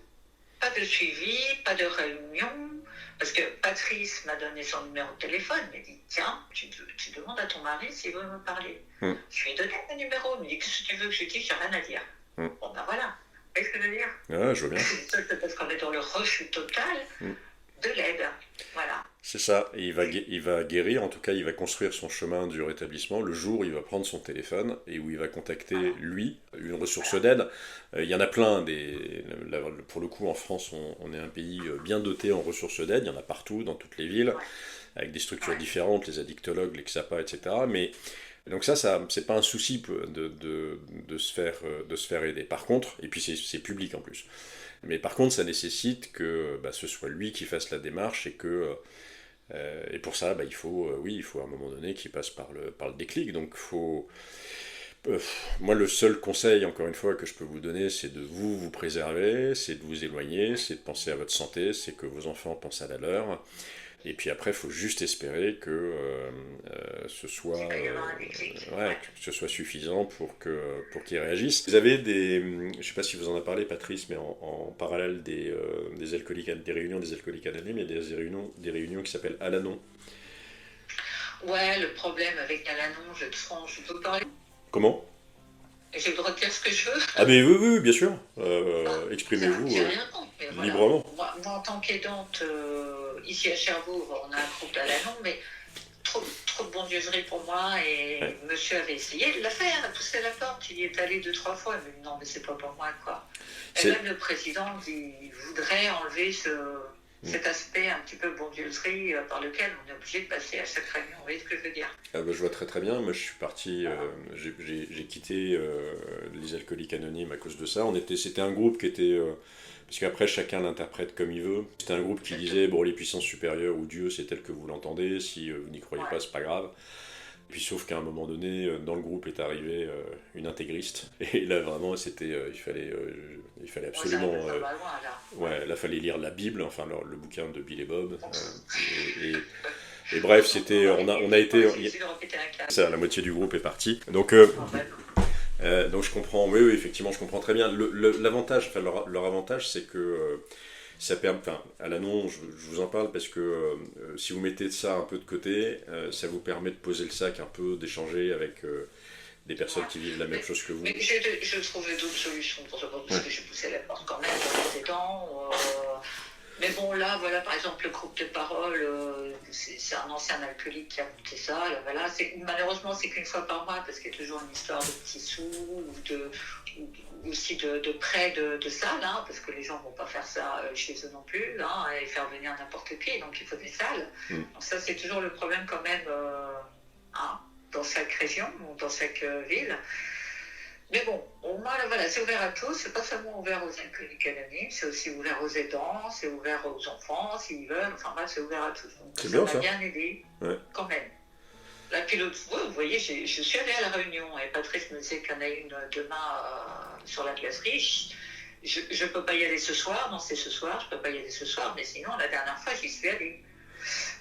Pas de suivi, pas de réunion, Parce que Patrice m'a donné son numéro de téléphone, il m'a dit, tiens, tu demandes à ton mari s'il veut me parler. Je lui ai donné mon numéro, il me dit, qu'est-ce que tu veux que je dise, j'ai rien à dire. Bon ben voilà, vous voyez ce que je veux dire? Ouais, je vois bien. C'est parce qu'on est dans le refus total de l'aide, voilà. C'est ça, et il va guérir, en tout cas il va construire son chemin du rétablissement le jour où il va prendre son téléphone et où il va contacter lui, une ressource d'aide. Il y en a plein, pour le coup en France on est un pays bien doté en ressources d'aide, il y en a partout, dans toutes les villes, avec des structures différentes, les addictologues, les XAPA, etc. Mais donc ça c'est pas un souci de se faire aider. Par contre, et puis c'est public en plus, mais par contre ça nécessite que ce soit lui qui fasse la démarche et pour ça, il faut à un moment donné qu'il passe par le déclic. Donc, moi, le seul conseil, encore une fois, que je peux vous donner, c'est de vous préserver, c'est de vous éloigner, c'est de penser à votre santé, c'est que vos enfants pensent à la leur. Et puis après, il faut juste espérer que ce soit, que ce soit suffisant pour qu'ils réagissent. Vous avez je ne sais pas si vous en avez parlé, Patrice, mais en parallèle des réunions des alcooliques anonymes, il y a des réunions qui s'appellent Al-Anon. Ouais, le problème avec Al-Anon, je peux parler. Comment? J'ai le droit de dire ce que je veux. Ah mais oui, bien sûr. Exprimez-vous librement. Moi, en tant qu'aidante, ici à Cherbourg, on a un groupe d'Al-Anon, mais trop de bondieuserie pour moi, et monsieur avait essayé de la faire, de pousser la porte, il y est allé 2-3 fois, il m'a dit non mais c'est pas pour moi quoi. Et même le président, il voudrait enlever cet aspect un petit peu bondieuserie par lequel on est obligé de passer à chaque réunion, vous voyez ce que je veux dire? Je vois très bien, moi je suis parti, j'ai quitté les alcooliques anonymes à cause de ça. C'était un groupe qui était... parce qu'après chacun l'interprète comme il veut. C'était un groupe qui disait, bon les puissances supérieures ou Dieu c'est tel que vous l'entendez, si vous n'y croyez pas c'est pas grave. Puis sauf qu'à un moment donné, dans le groupe est arrivée une intégriste. Et là vraiment il fallait absolument... là fallait lire la Bible, enfin le bouquin de Bill et Bob. Et bref, on a été... Ça, la moitié du groupe est parti. Donc je comprends, oui, effectivement, je comprends très bien. L'avantage, leur avantage, c'est que ça permet, à l'annonce, je vous en parle parce que si vous mettez ça un peu de côté, ça vous permet de poser le sac un peu, d'échanger avec des personnes qui vivent la même chose que vous. Mais je trouvais d'autres solutions pour ça, parce que je poussais la porte quand même dans les aidants. Mais bon, là, voilà, par exemple, le groupe de parole, c'est un ancien alcoolique qui a monté ça. Là, voilà, malheureusement, c'est qu'une fois par mois, parce qu'il y a toujours une histoire de petits sous, ou aussi de prêt de salles, hein, parce que les gens ne vont pas faire ça chez eux non plus, hein, et faire venir n'importe qui, donc il faut des salles. Donc ça, c'est toujours le problème quand même dans chaque région, ou dans chaque ville. Mais bon, au moins, là, voilà, c'est ouvert à tous, c'est pas seulement ouvert aux alcooliques anonymes, c'est aussi ouvert aux aidants, c'est ouvert aux enfants, s'ils veulent, enfin bref, c'est ouvert à tous. Donc ça m'a bien aidé, quand même. Là, puis l'autre fois, vous voyez, je suis allée à la réunion, et Patrice me disait qu'il y en a une demain sur la glacerie. Je peux pas y aller ce soir, non, c'est ce soir, je peux pas y aller ce soir, mais sinon, la dernière fois, j'y suis allée.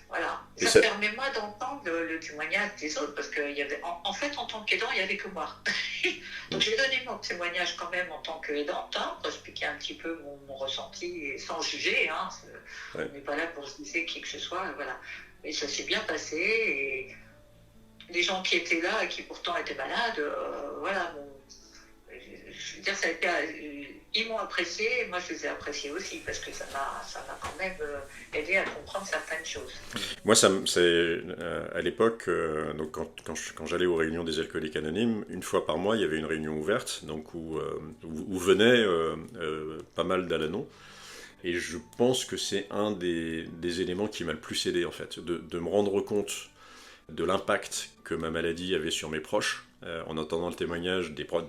Voilà. Ça me permet, moi, d'entendre le témoignage des autres, parce qu'il y avait, en fait, en tant qu'aidant, il n'y avait que moi. Donc, j'ai donné mon témoignage quand même en tant qu'aidante, pour expliquer un petit peu mon ressenti, et sans juger, hein. On n'est pas là pour se juger qui que ce soit, voilà. Mais ça s'est bien passé, et les gens qui étaient là, et qui pourtant étaient malades, voilà, je veux dire, ça a été... ils m'ont apprécié, et moi je les ai appréciés aussi, parce que ça m'a quand même aidé à comprendre certaines choses. Moi, à l'époque, donc quand j'allais aux réunions des alcooliques anonymes, une fois par mois, il y avait une réunion ouverte, donc où venaient pas mal d'Al-Anon. Et je pense que c'est un des éléments qui m'a le plus aidé, en fait, de me rendre compte de l'impact que ma maladie avait sur mes proches, en entendant le témoignage des proches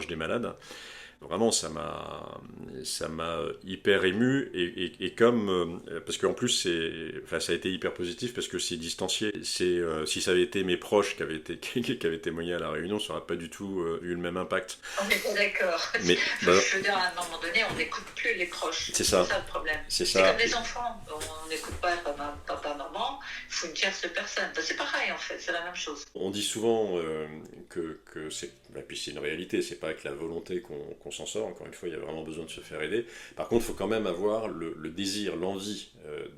des malades. Vraiment, ça m'a hyper ému, et comme parce qu'en plus ça a été hyper positif parce que c'est distancié. Si ça avait été mes proches qui avaient témoigné à la réunion, ça n'aurait pas du tout eu le même impact. On n'est pas d'accord. Mais je veux dire, à un moment donné, on n'écoute plus les proches. C'est ça le problème. C'est comme les enfants. On n'écoute pas papa, maman. Il faut une tierce personne. C'est pareil en fait. C'est la même chose. On dit souvent que c'est, et puis c'est une réalité. C'est pas avec la volonté qu'on on s'en sort. Encore une fois, il y a vraiment besoin de se faire aider. Par contre, il faut quand même avoir le désir, l'envie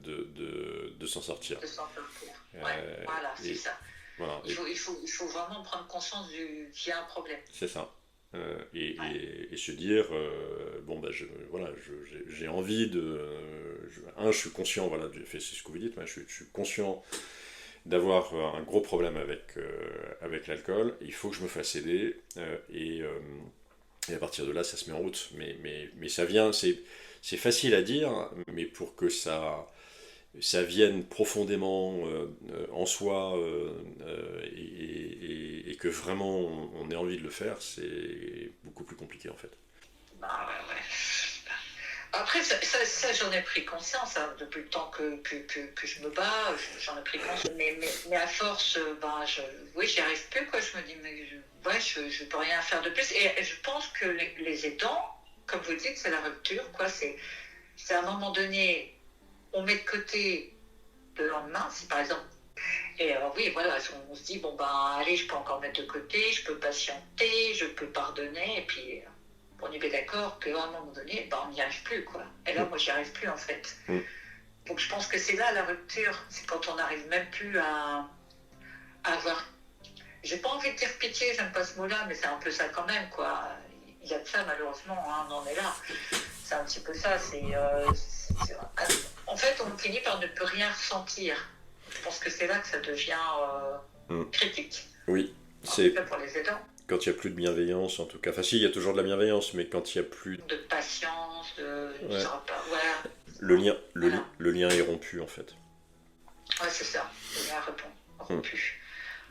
de s'en sortir. De s'en sortir. Ouais, voilà, c'est ça. Voilà, il faut vraiment prendre conscience qu'il y a un problème. C'est ça. Et se dire, j'ai envie de... je suis conscient, voilà, c'est ce que vous dites, je suis conscient d'avoir un gros problème avec l'alcool, il faut que je me fasse aider, et à partir de là, ça se met en route. Mais ça vient, c'est facile à dire, mais pour que ça vienne profondément en soi, et que vraiment on ait envie de le faire, c'est beaucoup plus compliqué en fait. Bah ouais. Après, ça j'en ai pris conscience, hein, depuis le temps que je me bats, j'en ai pris conscience. Mais à force, j'y arrive plus, quoi. Je me dis, mais je peux rien faire de plus. Et je pense que les aidants, comme vous dites, c'est la rupture, quoi. C'est à un moment donné, on met de côté le lendemain, si par exemple. Et oui, voilà, on se dit, allez, je peux encore mettre de côté, je peux patienter, je peux pardonner, et puis on est bien d'accord qu'à un moment donné, on n'y arrive plus, quoi. Et là, moi, j'y arrive plus, en fait. Donc je pense que c'est là la rupture, c'est quand on n'arrive même plus à avoir... J'ai pas envie de dire pitié, j'aime pas ce mot-là, mais c'est un peu ça quand même, quoi. Il y a de ça, malheureusement, hein, on en est là. C'est un petit peu ça, en fait, on finit par ne plus rien ressentir. Je pense que c'est là que ça devient critique. Oui, c'est pour les aidants. Quand il n'y a plus de bienveillance, en tout cas. Enfin, si, il y a toujours de la bienveillance, mais quand il n'y a plus... De patience, ouais. Le lien est rompu, en fait. Ouais, c'est ça. Le lien est rompu.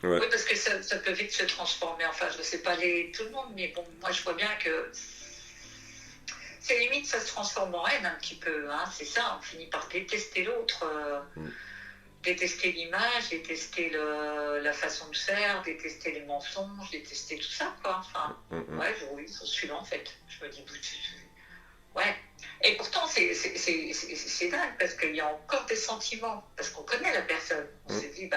Ouais. Oui, parce que ça peut vite se transformer. Enfin, je ne sais pas tout le monde, mais bon, moi, je vois bien que... C'est limite, ça se transforme en haine un petit peu. Hein, c'est ça, on finit par détester l'autre. Détester l'image, détester la façon de faire, détester les mensonges, détester tout ça, quoi. Enfin, oui, je suis là, en fait. Je me dis, ouais. Et pourtant, c'est dingue, parce qu'il y a encore des sentiments, parce qu'on connaît la personne. On se dit,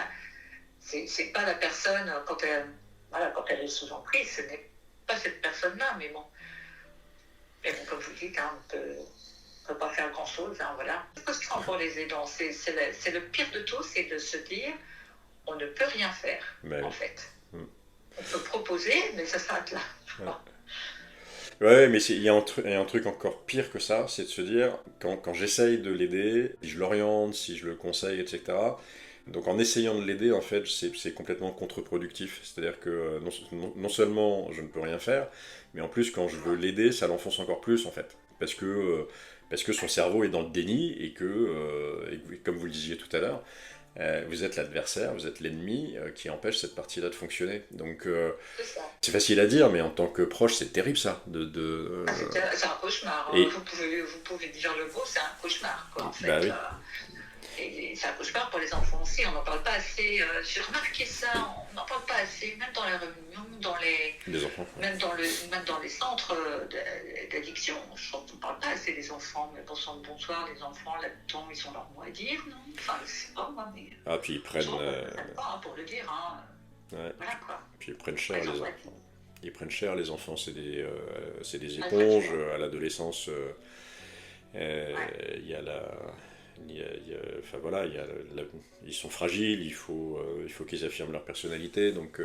c'est pas la personne, quand elle est sous emprise, ce n'est pas cette personne-là, mais bon. Mais bon, comme vous dites, hein, on peut pas faire grand-chose, hein, voilà. C'est frustrant pour les aidants, c'est le pire de tout, c'est de se dire, on ne peut rien faire, en fait. On peut proposer, mais ça s'arrête là. Ouais, mais il y a un truc encore pire que ça, c'est de se dire, quand j'essaye de l'aider, si je l'oriente, si je le conseille, etc., donc en essayant de l'aider, en fait, c'est complètement contre-productif. C'est-à-dire que non seulement je ne peux rien faire, mais en plus, quand je veux l'aider, ça l'enfonce encore plus, en fait. Parce que son cerveau est dans le déni, et comme vous le disiez tout à l'heure, vous êtes l'adversaire, vous êtes l'ennemi qui empêche cette partie-là de fonctionner. Donc c'est facile à dire, mais en tant que proche, c'est terrible ça. C'est un cauchemar. Et... Vous pouvez dire le mot, c'est un cauchemar, quoi, en fait. Oui. Et c'est un cauchemar pour les enfants aussi, on n'en parle pas assez. J'ai remarqué ça, on n'en parle pas assez, même dans les réunions, même dans les centres d'addiction. Je trouve qu'on ne parle pas assez des enfants, mais bonsoir, les enfants, là-dedans, ils ont leur mot à dire, non? Enfin, je sais pas, moi, mais... Ah, puis ils prennent... pas, pour le dire, hein. Ouais. Voilà, quoi. Puis ils prennent cher, les enfants. Ils prennent cher, les enfants, c'est des éponges. À l'adolescence, il y a la... ils sont fragiles, il faut qu'ils affirment leur personnalité, donc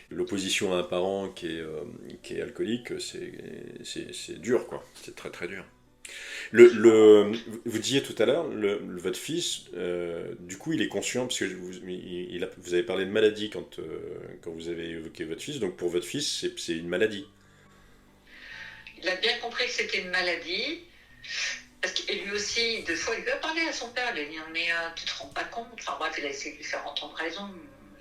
l'opposition à un parent qui est alcoolique, c'est dur, quoi, c'est très très dur. Vous disiez tout à l'heure, votre fils, du coup il est conscient, parce que vous avez parlé de maladie quand vous avez évoqué votre fils, donc pour votre fils c'est une maladie. Il a bien compris que c'était une maladie. Parce que lui aussi, deux fois, il lui a parlé à son père, il lui a dit « mais tu te rends pas compte ?» Enfin bref, il a essayé de lui faire entendre raison.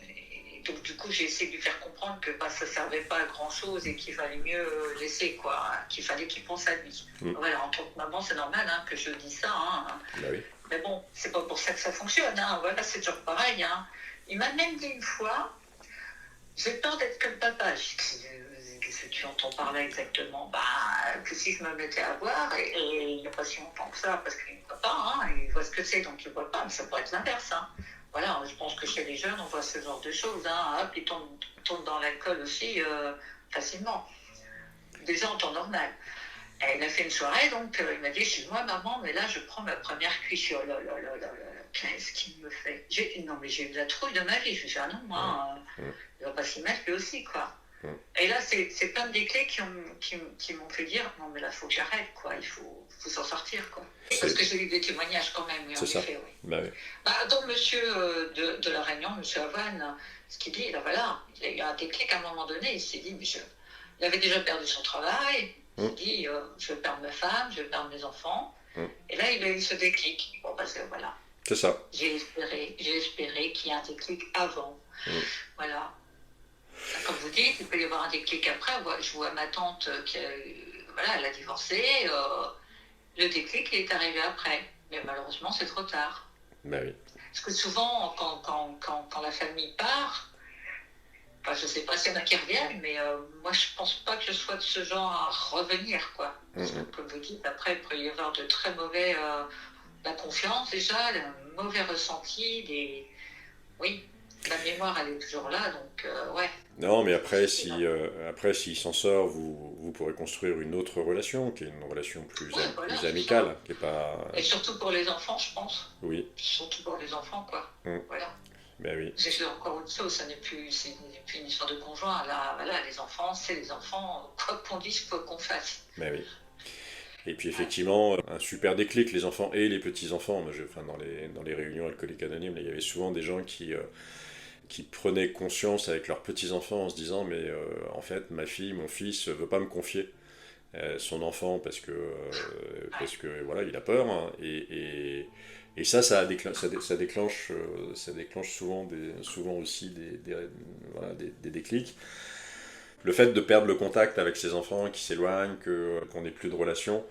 Et donc du coup, j'ai essayé de lui faire comprendre que ça servait pas à grand-chose et qu'il fallait mieux laisser, quoi, hein, qu'il fallait qu'il pense à lui. Voilà, en tant que maman, c'est normal hein, que je dise ça. Hein. Bah oui. Mais bon, c'est pas pour ça que ça fonctionne. Hein. Voilà, c'est toujours pareil. Hein. Il m'a même dit une fois « j'ai peur d'être comme papa ». Qu'est-ce que tu entends par là exactement? Que si je me mettais à boire, et il n'y a pas si longtemps que ça, parce qu'il ne voit pas, hein, il voit ce que c'est, donc il ne voit pas, mais ça pourrait être l'inverse. Hein. Voilà, je pense que chez les jeunes, on voit ce genre de choses. Hein, hop, ils tombent dans l'alcool aussi facilement. déjà en temps normal. Et il a fait une soirée, donc il m'a dit, excuse-moi maman, mais là je prends ma première cuisse. Oh là là là là là, qu'est-ce qu'il me fait? Non mais j'ai eu de la trouille de ma vie. Je me suis dit, ah non, moi, il va pas s'y mettre lui aussi, quoi. Et là, c'est plein de déclics qui m'ont fait dire, non mais là, il faut que j'arrête, quoi. Il faut s'en sortir, quoi. Parce que j'ai eu des témoignages quand même, oui, en effet, oui. Bah, oui. Donc monsieur de la Réunion, monsieur Avoine, ce qu'il dit, là voilà, il a eu un déclic à un moment donné, il s'est dit, il avait déjà perdu son travail, il s'est dit, je vais perdre ma femme, je vais perdre mes enfants. Et là, il a eu ce déclic. Bon, parce que voilà. C'est ça. J'ai espéré qu'il y ait un déclic avant. Voilà. Comme vous dites, il peut y avoir un déclic après. Je vois ma tante qui voilà, elle a divorcé. Le déclic il est arrivé après. Mais malheureusement, c'est trop tard. Ben oui. Parce que souvent, quand la famille part, enfin, je ne sais pas s'il y en a qui reviennent, mais moi, je ne pense pas que je sois de ce genre à revenir, quoi. Parce que, comme vous dites, après, il peut y avoir de très mauvais... la confiance, déjà, le mauvais ressenti, oui, la mémoire, elle est toujours là, donc, ouais. Non, mais après, s'il s'en sort, vous pourrez construire une autre relation, qui est une relation plus amicale, qui est pas... Et surtout pour les enfants, je pense. Oui. Surtout pour les enfants, quoi. Voilà. Ben oui. C'est encore autre chose, ça n'est plus une histoire de conjoint. Là, voilà, les enfants, c'est les enfants, quoi qu'on dise, quoi qu'on fasse. Ben oui. Et puis effectivement, un super déclic, les enfants et les petits-enfants. Dans les réunions alcooliques anonymes, il y avait souvent des gens qui prenaient conscience avec leurs petits-enfants en se disant mais en fait ma fille, mon fils veut pas me confier son enfant parce que voilà, il a peur, hein, et ça déclenche souvent aussi des déclics. Le fait de perdre le contact avec ses enfants qui s'éloignent, qu'on n'ait plus de relation,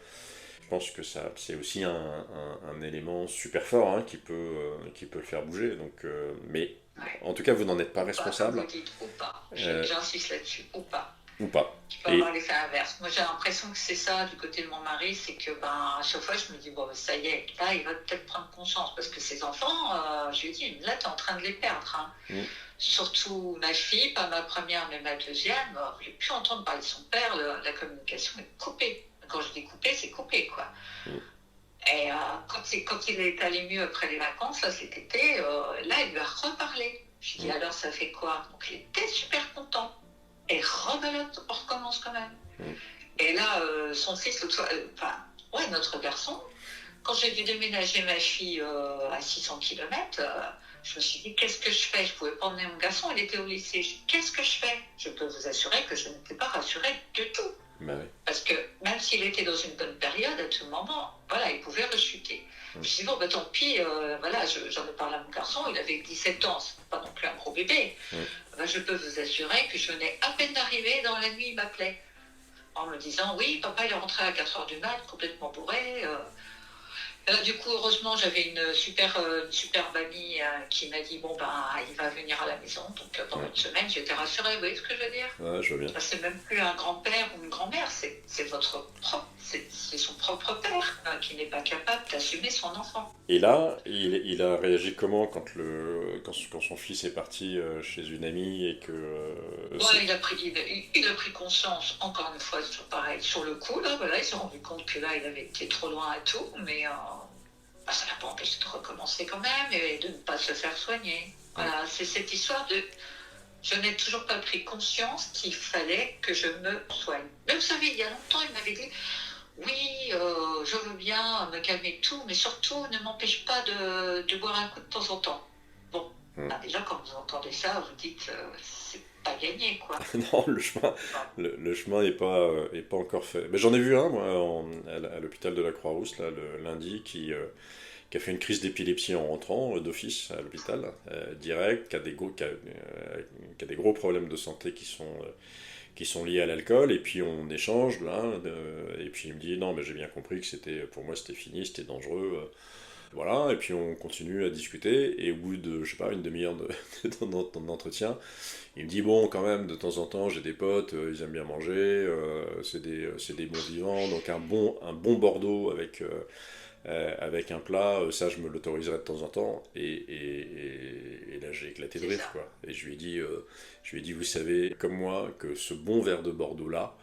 je pense que c'est aussi un élément super fort, hein, qui peut le faire bouger. Donc, mais en tout cas, vous n'en êtes pas responsable. Ou pas. J'insiste là-dessus, ou pas. Ou pas. Tu peux avoir l'effet inverse. Moi, j'ai l'impression que c'est ça du côté de mon mari, c'est que à chaque fois, je me dis, bon, ça y est, là, il va peut-être prendre conscience. Parce que ses enfants, je lui dis, là, tu es en train de les perdre. Hein. Surtout ma fille, pas ma première, mais ma deuxième, je n'ai plus entendre parler de son père, la communication est coupée. Quand je dis coupée, c'est coupé, quoi. Et quand il est allé mieux après les vacances, là, cet été, là, il lui a reparlé. Je lui ai dit, alors, ça fait quoi? Donc, il était super content. Et rebelote, on recommence quand même. Et là, son fils, notre garçon, quand j'ai dû déménager ma fille à 600 km, je me suis dit, qu'est-ce que je fais? Je ne pouvais pas emmener mon garçon, il était au lycée. Je dis, qu'est-ce que je fais? Je peux vous assurer que je n'étais pas rassurée du tout. Bah oui. Parce que même s'il était dans une bonne période, à tout moment, voilà, il pouvait rechuter. Je me suis dit, bon, tant pis, voilà, j'en ai parlé à mon garçon, il avait 17 ans, c'est pas non plus un gros bébé. Je peux vous assurer que je venais à peine d'arriver, dans la nuit, il m'appelait. En me disant, oui, papa, il est rentré à 4h du mat, complètement bourré. Du coup, heureusement, j'avais une superbe amie qui m'a dit, bon, il va venir à la maison. Donc, pendant une semaine, j'étais rassurée. Vous voyez ce que je veux dire? Ouais, je veux bien. C'est même plus un grand-père ou une grand-mère, c'est son propre père qui n'est pas capable d'assumer son enfant. Et là, il a réagi comment quand son fils est parti chez une amie et que... il a pris conscience, encore une fois, pareil, sur le coup, là, voilà, il s'est rendu compte que là, il avait été trop loin à tout, mais ça l'a pas empêché de recommencer quand même et de ne pas se faire soigner. Voilà, c'est cette histoire de... Je n'ai toujours pas pris conscience qu'il fallait que je me soigne. Mais vous savez, il y a longtemps, il m'avait dit... Oui, je veux bien me calmer de tout, mais surtout ne m'empêche pas de boire un coup de temps en temps. Bon, déjà quand vous entendez ça, vous dites c'est pas gagné, quoi. Non, le chemin n'est pas encore fait. Mais j'en ai vu un, moi, à l'hôpital de la Croix-Rousse, là, le lundi, qui a fait une crise d'épilepsie en rentrant d'office à l'hôpital, direct, qui a des gros problèmes de santé qui sont liés à l'alcool, et puis on échange là, et puis il me dit non mais j'ai bien compris que pour moi c'était fini, c'était dangereux, voilà, et puis on continue à discuter, et au bout de, je sais pas, une demi-heure d'entretien, il me dit bon quand même de temps en temps j'ai des potes, ils aiment bien manger, c'est des bons vivants, donc un bon Bordeaux avec un plat, ça je me l'autoriserai de temps en temps, et là j'ai éclaté de rire, quoi. Et je lui ai dit, vous savez, comme moi, que ce bon verre de Bordeaux là,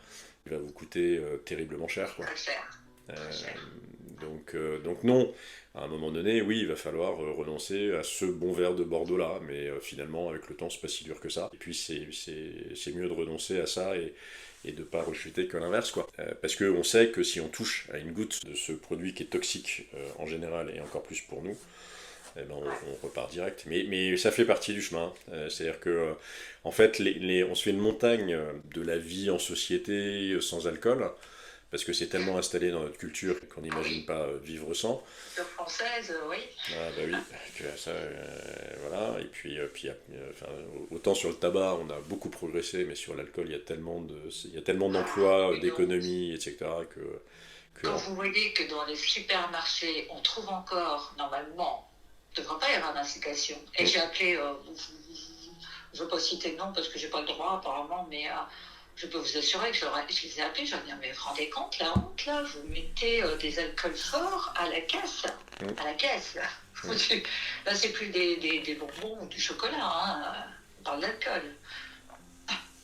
il va vous coûter terriblement cher, quoi. Très cher. Très Euh, cher. donc non, à un moment donné, oui, il va falloir renoncer à ce bon verre de Bordeaux-là, mais finalement, avec le temps, c'est pas si dur que ça. Et puis, c'est mieux de renoncer à ça et de pas rechuter que l'inverse, quoi. Parce qu'on sait que si on touche à une goutte de ce produit qui est toxique en général, et encore plus pour nous, eh ben, Ouais. on repart direct. Mais ça fait partie du chemin. C'est-à-dire que, en fait, on se fait une montagne de la vie en société sans alcool, parce que c'est tellement installé dans notre culture qu'on Ah n'imagine oui. pas vivre sans. Culture française, oui. Ah bah oui, que ça, voilà. Et puis enfin, autant sur le tabac, on a beaucoup progressé, mais sur l'alcool, il y a tellement Ah, d'emplois, et donc, d'économies, etc. que quand vous voyez que dans les supermarchés, on trouve encore, normalement, il ne devrait pas y avoir d'incitation. Et j'ai appelé, je ne veux pas citer le nom parce que je n'ai pas le droit apparemment, mais je peux vous assurer que je les ai appelés, je leur ai dit, mais vous vous rendez compte, la honte là, vous mettez des alcools forts à la caisse. À la caisse. Là, c'est plus des bonbons ou du chocolat, hein. On parle d'alcool.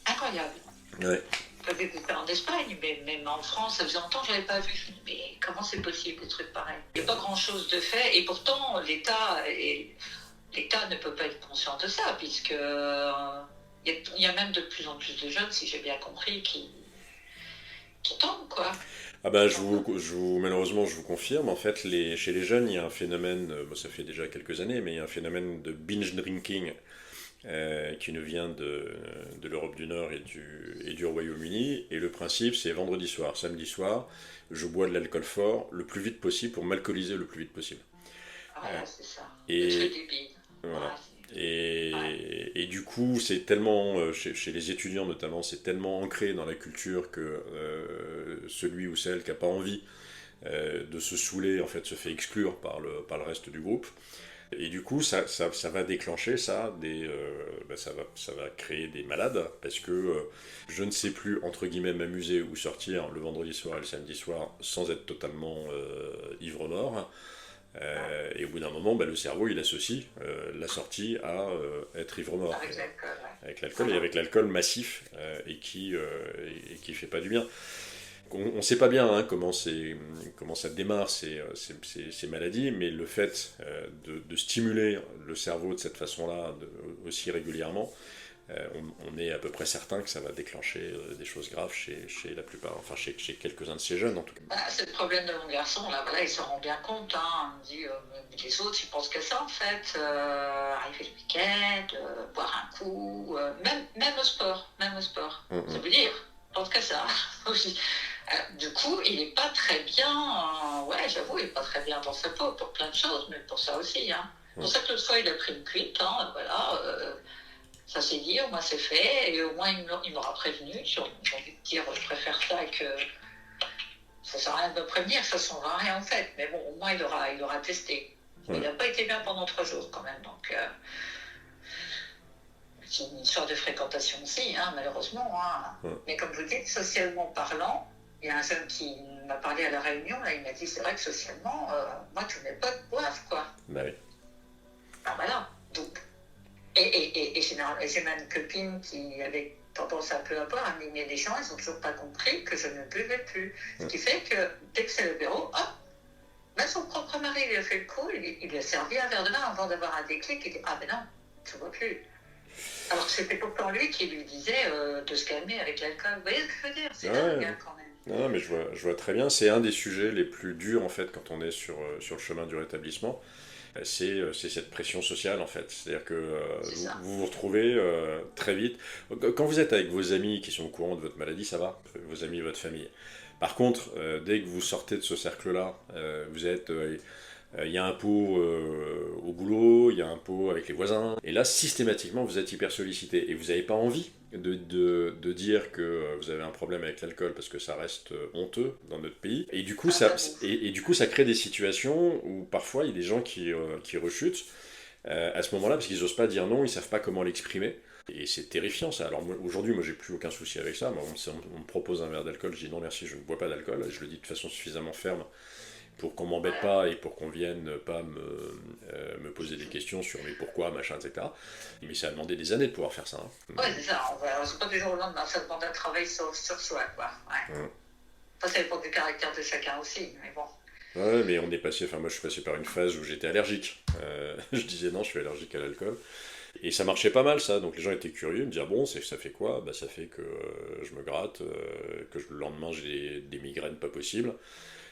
Incroyable. ouais. J'avais vu ça en Espagne, mais même en France, ça faisait longtemps que je n'avais pas vu. Je me dis, mais comment c'est possible des trucs pareils? Il n'y a pas grand-chose de fait, et pourtant l'État ne peut pas être conscient de ça, puisque il y a même de plus en plus de jeunes, si j'ai bien compris, qui tombent, quoi. Ah ben, Qui tombent. malheureusement, je vous confirme, en fait, chez les jeunes, il y a un phénomène, bon, ça fait déjà quelques années, mais il y a un phénomène de binge drinking qui nous vient de l'Europe du Nord et du Royaume-Uni. Et le principe, c'est vendredi soir, samedi soir, je bois de l'alcool fort le plus vite possible pour m'alcooliser le plus vite possible. Euh, Voilà, c'est ça. Le truc et débile. voilà. Voilà, ouais. Et du coup, c'est tellement, chez les étudiants notamment, c'est tellement ancré dans la culture que celui ou celle qui n'a pas envie de se saouler, en fait, se fait exclure par le reste du groupe. Et du coup, ça va déclencher ça va créer des malades, parce que je ne sais plus, entre guillemets, m'amuser ou sortir le vendredi soir et le samedi soir sans être totalement ivre-mort. Et au bout d'un moment, bah, le cerveau, il associe la sortie à être ivre-mort. Avec l'alcool, Avec ouais. l'alcool, et avec l'alcool massif, et qui fait pas du bien. On ne sait pas bien hein, comment ça démarre ces maladies, mais le fait de stimuler le cerveau de cette façon-là, aussi régulièrement, on est à peu près certain que ça va déclencher des choses graves chez la plupart, enfin chez quelques-uns de ces jeunes en tout cas. Bah, c'est le problème de mon garçon, là, voilà, il s'en rend bien compte, hein. Il me dit, mais les autres, ils pensent qu'à ça, en fait. Arriver le week-end, boire un coup, même au sport, même au sport. Ça Mm-hmm. veut dire, ils pensent qu'à ça. Du coup, il n'est pas très bien, ouais, j'avoue, il n'est pas très bien dans sa peau pour plein de choses, mais pour ça aussi, hein. C'est pour ça que l'autre fois, il a pris une cuite, hein, voilà, ça s'est dit, au moins c'est fait, et au moins il m'aura prévenu. J'ai envie de dire, je préfère ça que. Ça sert à rien de me prévenir, ça ne changera rien en fait. Mais bon, au moins il aura testé. Il Ouais. n'a pas été bien pendant 3 jours quand même, donc c'est une histoire de fréquentation aussi, hein, malheureusement. Hein. Ouais. Mais comme vous dites, socialement parlant, il y a un jeune qui m'a parlé à la réunion, là, il m'a dit, c'est vrai que socialement, moi tous mes potes boivent, quoi. Bah oui. Ah voilà. Donc, j'ai même une copine qui avait tendance un peu à boire, mais les gens, ils n'ont toujours pas compris que je ne buvais plus. Ce qui fait que dès que c'est l'apéro, hop, même son propre mari lui a fait le coup, il lui a servi un verre de vin avant d'avoir un déclic, il dit ah ben non, je ne bois plus. Alors que c'était pourtant lui qui lui disait de se calmer avec l'alcool. Vous voyez ce que je veux dire? C'est dingue Ouais. hein, quand même. Non, mais je vois très bien. C'est un des sujets les plus durs en fait quand on est sur le chemin du rétablissement. C'est cette pression sociale en fait. C'est-à-dire que C'est ça. vous vous retrouvez très vite. Quand vous êtes avec vos amis qui sont au courant de votre maladie, ça va, vos amis, votre famille. Par contre, dès que vous sortez de ce cercle-là, vous êtes, il y a un pot au boulot, il y a un pot avec les voisins, et là systématiquement vous êtes hyper sollicité et vous n'avez pas envie de dire que vous avez un problème avec l'alcool parce que ça reste honteux dans notre pays. Et du coup, Ah bah vous. et du coup, ça crée des situations où parfois il y a des gens qui rechutent à ce moment-là parce qu'ils n'osent pas dire non, ils savent pas comment l'exprimer. Et c'est terrifiant ça. Alors aujourd'hui, moi j'ai plus aucun souci avec ça. On me propose un verre d'alcool, je dis non merci, je ne bois pas d'alcool. Je le dis de façon suffisamment ferme pour qu'on m'embête pas et pour qu'on vienne pas me poser des questions sur mais pourquoi, machin, etc. Mais ça a demandé des années de pouvoir faire ça. Hein. Ouais, c'est ça, c'est pas du jour au lendemain, ça demande un travail sur soi, quoi. Ouais. Enfin, ça dépend du caractère de chacun aussi, mais bon. Ouais, mais on est passé, enfin moi je suis passé par une phase où j'étais allergique. Je disais non, je suis allergique à l'alcool. Et ça marchait pas mal ça, donc les gens étaient curieux, me dire bon, ça fait quoi? Bah ça fait que je me gratte, que le lendemain j'ai des migraines pas possibles.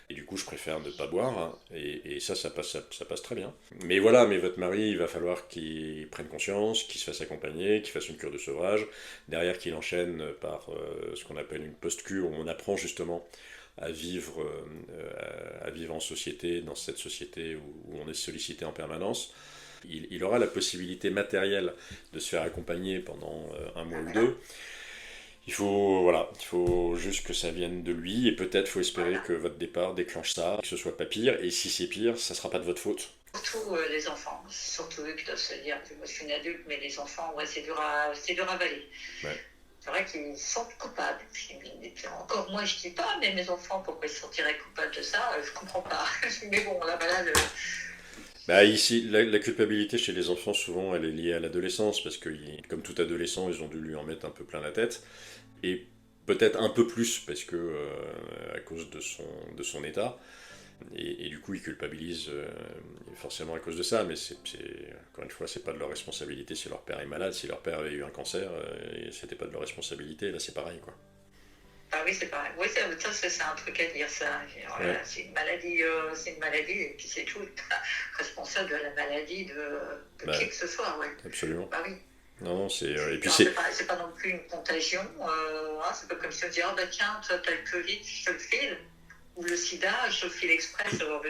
Et du coup, je préfère ne pas boire, hein, et ça passe, ça passe très bien. Mais voilà, mais votre mari, il va falloir qu'il prenne conscience, qu'il se fasse accompagner, qu'il fasse une cure de sevrage, derrière qu'il enchaîne par ce qu'on appelle une post-cure, où on apprend justement à vivre en société, dans cette société où on est sollicité en permanence. Il aura la possibilité matérielle de se faire accompagner pendant un mois ou deux. Il faut juste que ça vienne de lui, et peut-être faut espérer que votre départ déclenche ça, que ce soit pas pire, et si c'est pire, ça sera pas de votre faute. Surtout les enfants, surtout eux qui doivent se dire que moi je suis une adulte, mais les enfants, ouais, c'est dur à avaler. Ouais. C'est vrai qu'ils se sentent coupables. Encore moi je dis pas, mais mes enfants, pourquoi ils se sentiraient coupables de ça, je comprends pas. Mais bon, là, Bah ici, la culpabilité chez les enfants, souvent, elle est liée à l'adolescence, parce que, comme tout adolescent, ils ont dû lui en mettre un peu plein la tête, et peut-être un peu plus, parce que, à cause de son état, et du coup, ils culpabilisent forcément à cause de ça, mais encore une fois, c'est pas de leur responsabilité si leur père est malade, si leur père avait eu un cancer, et c'était pas de leur responsabilité, là c'est pareil, quoi. Ah oui, c'est pareil. Oui, ça c'est un truc à dire, ça. Voilà, ouais. C'est une maladie, et puis c'est tout. Responsable de la maladie de qui que ce soit, ouais. Absolument. Bah oui. Non, c'est. Et puis c'est pas non plus une contagion. C'est pas comme si on disait, oh bah tiens, toi t'as le Covid, je te le file. Ou le sida, je te le file express. On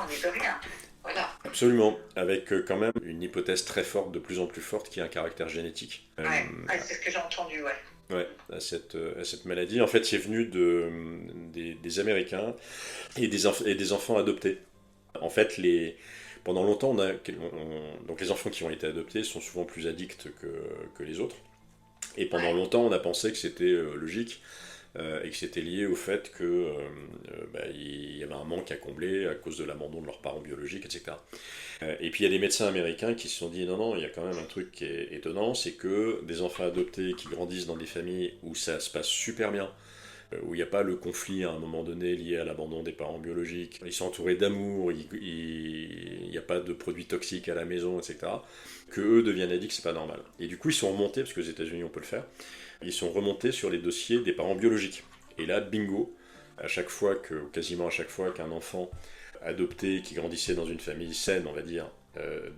n'est de rien. Voilà. Absolument, avec quand même une hypothèse très forte, de plus en plus forte, qui a un caractère génétique. Ouais, c'est ce que j'ai entendu, ouais. Ouais, à cette maladie. En fait, c'est venu des Américains et des enfants adoptés. En fait, pendant longtemps, donc les enfants qui ont été adoptés sont souvent plus addicts que les autres. Et pendant longtemps, on a pensé que c'était logique et que c'était lié au fait que il y avait un manque à combler à cause de l'abandon de leurs parents biologiques, etc. Et puis il y a des médecins américains qui se sont dit non, il y a quand même un truc qui est étonnant, c'est que des enfants adoptés qui grandissent dans des familles où ça se passe super bien, où il n'y a pas le conflit à un moment donné lié à l'abandon des parents biologiques, ils sont entourés d'amour, il n'y a pas de produits toxiques à la maison, etc., que eux deviennent addicts, c'est pas normal. Et du coup ils sont remontés, parce que aux États-Unis on peut le faire, ils sont remontés sur les dossiers des parents biologiques. Et là, bingo, quasiment à chaque fois qu'un enfant adopté qui grandissait dans une famille saine, on va dire,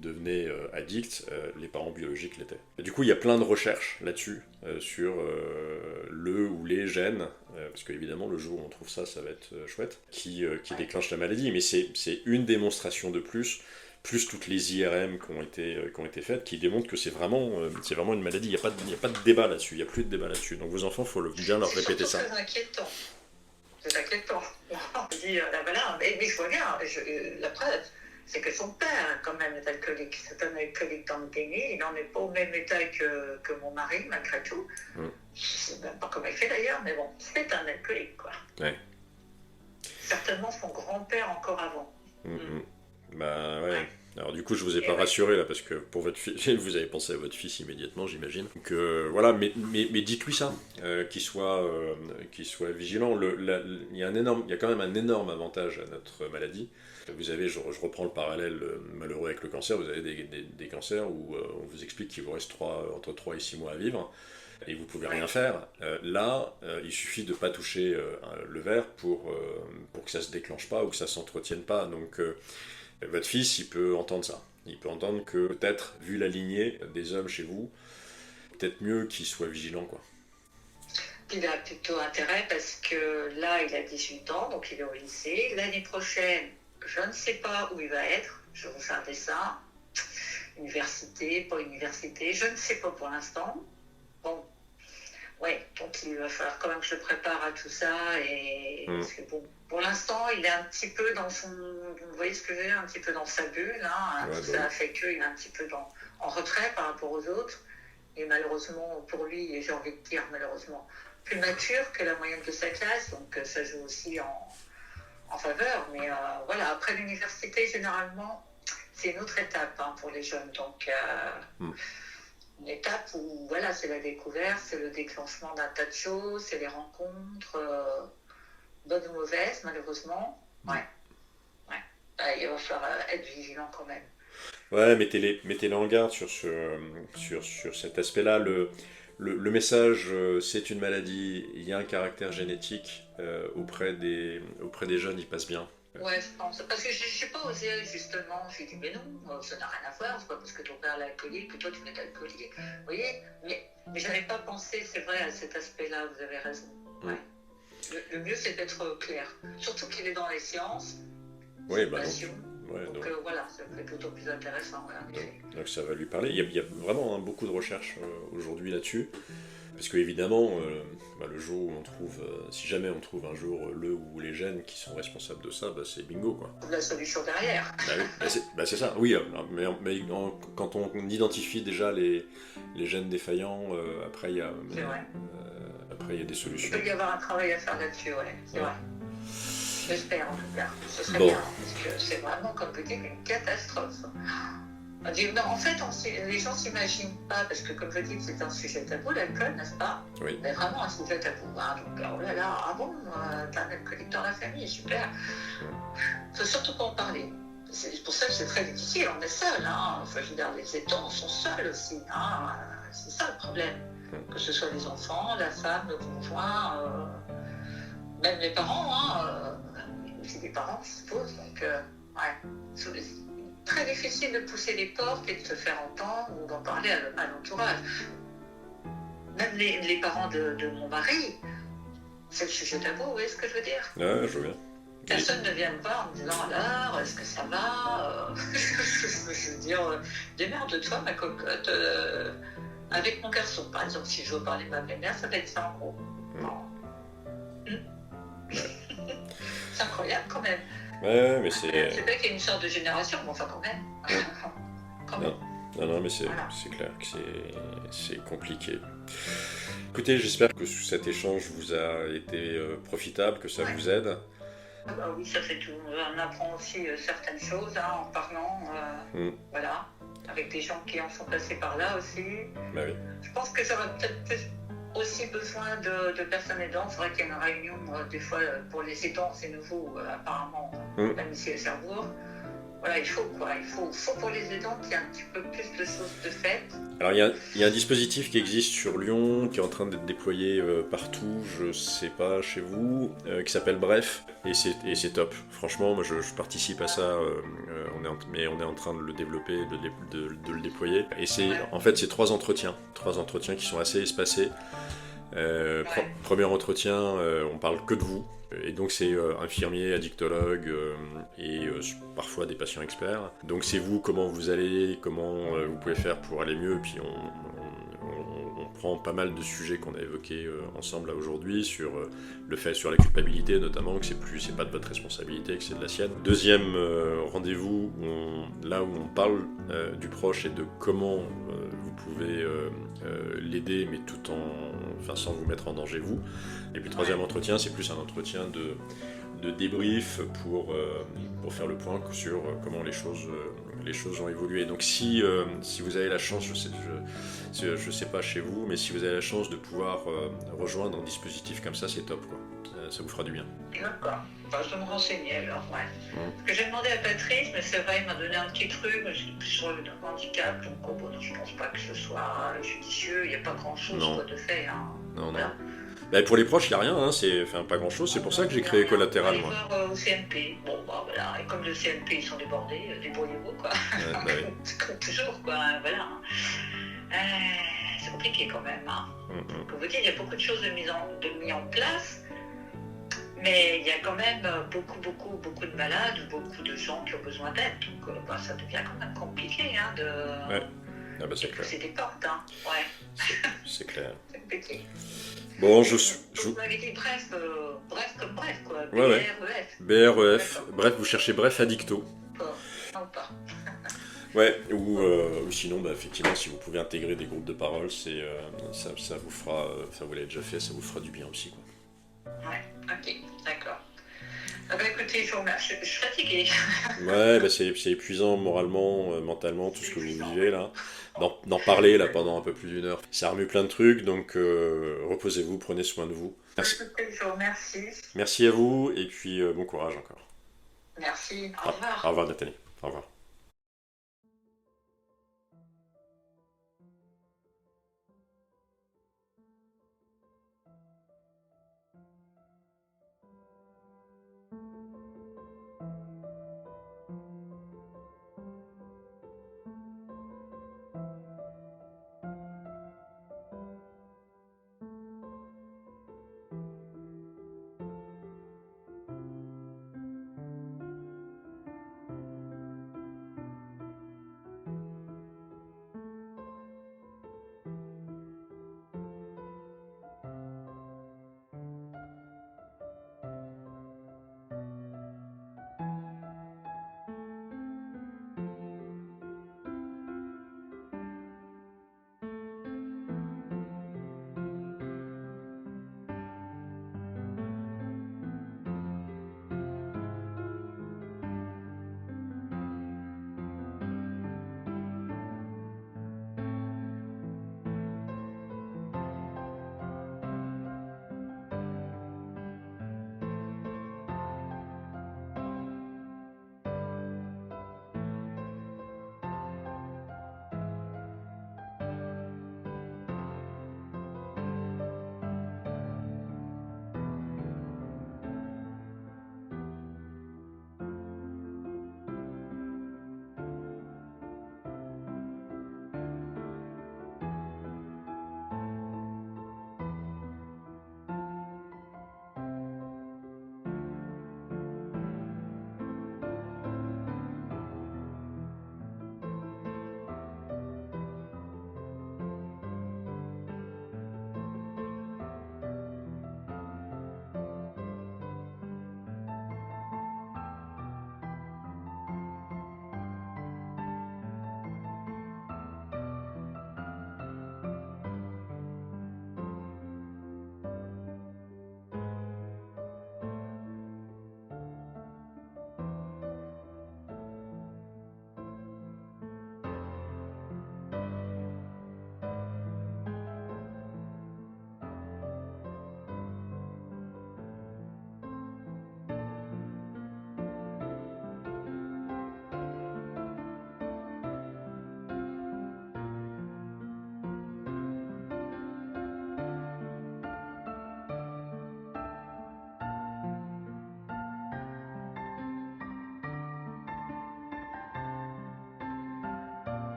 devenait addict, les parents biologiques l'étaient. Et du coup, il y a plein de recherches là-dessus, sur le ou les gènes, parce qu'évidemment, le jour où on trouve ça, ça va être chouette, qui déclenche la maladie. Mais c'est une démonstration de plus toutes les IRM qui ont été faites, qui démontrent que c'est vraiment une maladie. Il n'y a pas de débat là-dessus, il n'y a plus de débat là-dessus. Donc vos enfants, il faut bien leur répéter ça. C'est inquiétant. C'est inquiétant. On dit, mais je vois bien, la preuve, c'est que son père, quand même, est alcoolique. C'est un alcoolique dans le déni, il n'en est pas au même état que mon mari, malgré tout. Je ne sais même pas comment il fait d'ailleurs, mais bon, c'est un alcoolique, quoi. Ouais. Certainement son grand-père encore avant. Bah ouais. Alors du coup, je vous ai pas rassuré là, parce que pour votre fils, vous avez pensé à votre fils immédiatement, j'imagine. Donc voilà, mais dites-lui ça, qu'il soit vigilant. Il y a quand même un énorme avantage à notre maladie. Vous avez, je reprends le parallèle malheureux avec le cancer, vous avez des cancers où on vous explique qu'il vous reste entre 3 et 6 mois à vivre, et vous pouvez rien faire. Là, il suffit de pas toucher le verre pour que ça se déclenche pas ou que ça s'entretienne pas. Donc votre fils, il peut entendre ça. Il peut entendre que peut-être, vu la lignée des hommes chez vous, peut-être mieux qu'il soit vigilant, quoi. Il a plutôt intérêt parce que là, il a 18 ans, donc il est au lycée. L'année prochaine, je ne sais pas où il va être. Je vais vous faire un dessin. Université, pas université, je ne sais pas pour l'instant. Bon, ouais, donc il va falloir quand même que je le prépare à tout ça. Parce que bon, pour l'instant, il est un petit peu dans son... Vous voyez ce que je veux dire, un petit peu dans sa bulle. Ça a fait qu'il est un petit peu en retrait par rapport aux autres. Et malheureusement, pour lui, et j'ai envie de dire malheureusement, plus mature que la moyenne de sa classe. Donc ça joue aussi en faveur. Mais voilà, après l'université, généralement, c'est une autre étape pour les jeunes. Donc, une étape où, voilà, c'est la découverte, c'est le déclenchement d'un tas de choses, c'est les rencontres, bonnes ou mauvaises, malheureusement. Ouais. Il va falloir être vigilant quand même. Ouais, mettez-les en garde sur cet aspect-là. Le message, c'est une maladie, il y a un caractère génétique auprès des jeunes, il passe bien. Ouais, je pense. Parce que je n'ai pas osé, justement. J'ai dit, mais non, ça n'a rien à voir. C'est pas parce que ton père est alcoolique que toi tu es alcoolique. Vous voyez? Mais je n'avais pas pensé, c'est vrai, à cet aspect-là, vous avez raison. Ouais. Le mieux, c'est d'être clair. Surtout qu'il est dans les sciences. Oui, bah donc voilà, ça fait plutôt plus intéressant. Donc ça va lui parler. Il y a vraiment beaucoup de recherches aujourd'hui là-dessus. Parce qu'évidemment, le jour où on trouve, si jamais on trouve un jour le ou les gènes qui sont responsables de ça, c'est bingo, quoi. La solution derrière. C'est ça, oui. Mais quand on identifie déjà les gènes défaillants, après il y a des solutions. Il peut y avoir un travail à faire là-dessus, c'est vrai. J'espère en tout cas. Ce serait bien, parce que c'est vraiment, comme vous dites, une catastrophe. Non, en fait, les gens ne s'imaginent pas, parce que comme je dis, c'est un sujet tabou, l'alcool, n'est-ce pas? Oui. C'est vraiment un sujet tabou. Donc, oh là là, ah bon, t'as un alcoolique dans la famille, super. Il faut surtout pas en parler. C'est pour ça que c'est très difficile, on est seul. Enfin, je veux dire, les aidants sont seuls aussi. C'est ça le problème. Que ce soit les enfants, la femme, le conjoint, même les parents, aussi des parents, je suppose. Donc, c'est très difficile de pousser les portes et de se faire entendre ou d'en parler à l'entourage. Même les parents de mon mari, c'est le sujet tabou, vous voyez ce que je veux dire? Ouais, je veux bien. Personne ne vient me voir en me disant alors, est-ce que ça va? Je veux dire, démerde-toi, ma cocotte, avec mon garçon. Par exemple, si je veux parler de ma belle-mère, ça va être ça en gros. C'est incroyable quand même. Ouais, mais c'est vrai qu'il y a une sorte de génération, mais enfin quand même. Quand même. Non, mais c'est clair que c'est compliqué. Écoutez, j'espère que cet échange vous a été profitable, que ça vous aide. Oui, ça fait tout. On apprend aussi certaines choses en parlant, voilà, avec des gens qui en sont passés par là aussi. Bah oui. Je pense que j'aurais peut-être aussi besoin de personnes aidantes. C'est vrai qu'il y a une réunion, des fois, pour les aidants, c'est nouveau, apparemment, même ici à Cherbourg. Voilà, il faut pour les aidants qu'il y ait un petit peu plus de choses de faites. Alors il y a un dispositif qui existe sur Lyon, qui est en train d'être déployé partout, je sais pas chez vous, qui s'appelle Bref, et c'est top. Franchement, moi je participe à ça, mais on est en train de le développer, de le déployer. Et en fait c'est 3 entretiens qui sont assez espacés. Premier entretien, on parle que de vous. Et donc c'est infirmier, addictologue et parfois des patients experts. Donc c'est vous, comment vous allez, comment vous pouvez faire pour aller mieux. Et puis on prend pas mal de sujets qu'on a évoqués ensemble là aujourd'hui sur le fait, sur la culpabilité notamment, que c'est pas de votre responsabilité, que c'est de la sienne. Deuxième rendez-vous, là où on parle du proche et de comment vous pouvez l'aider, mais sans vous mettre en danger vous. Et puis le troisième entretien, c'est plus un entretien de débrief pour faire le point sur comment les choses ont évolué. Donc si vous avez la chance, je sais pas chez vous, mais si vous avez la chance de pouvoir rejoindre un dispositif comme ça, c'est top, quoi. Ça vous fera du bien. D'accord. Enfin, je vais me renseigner alors, Parce que j'ai demandé à Patrice, mais c'est vrai, il m'a donné un petit truc, mais c'est plus sur le handicap, donc je pense pas que ce soit judicieux, il n'y a pas grand-chose de fait. Non. Voilà. Bah, pour les proches, il n'y a rien, c'est pas grand-chose, c'est pour ça que j'ai créé Collatéral, moi. On va aller voir au CNP, voilà, et comme le CNP, ils sont débordés, débrouillez-vous, quoi. Oui. C'est comme toujours, quoi, voilà. C'est compliqué quand même, Comme vous dites, il y a beaucoup de choses de mis en place, mais il y a quand même beaucoup de malades, beaucoup de gens qui ont besoin d'aide, donc ça devient quand même compliqué, de c'est clair. pousser des portes, C'est clair. C'est compliqué. Bon, Vous m'avez dit bref comme bref, quoi. BREF. BREF. Bref, vous cherchez Bref Addicto. Non, pas. Ouais, ou sinon, effectivement, si vous pouvez intégrer des groupes de parole, ça vous fera, vous l'avez déjà fait, ça vous fera du bien aussi, quoi. Ouais, ok, d'accord. Ah bah écoutez, je vous remercie. Je suis fatiguée. Ouais, bah c'est épuisant moralement, mentalement, tout C'est ce que vous épuisant, vivez oui. là. D'en parler là pendant un peu plus d'une heure. Ça remue plein de trucs, donc reposez-vous, prenez soin de vous. Merci. Écoutez, je vous remercie. Merci à vous, et puis bon courage encore. Merci. Au Au revoir. revoir Nathalie. Au revoir.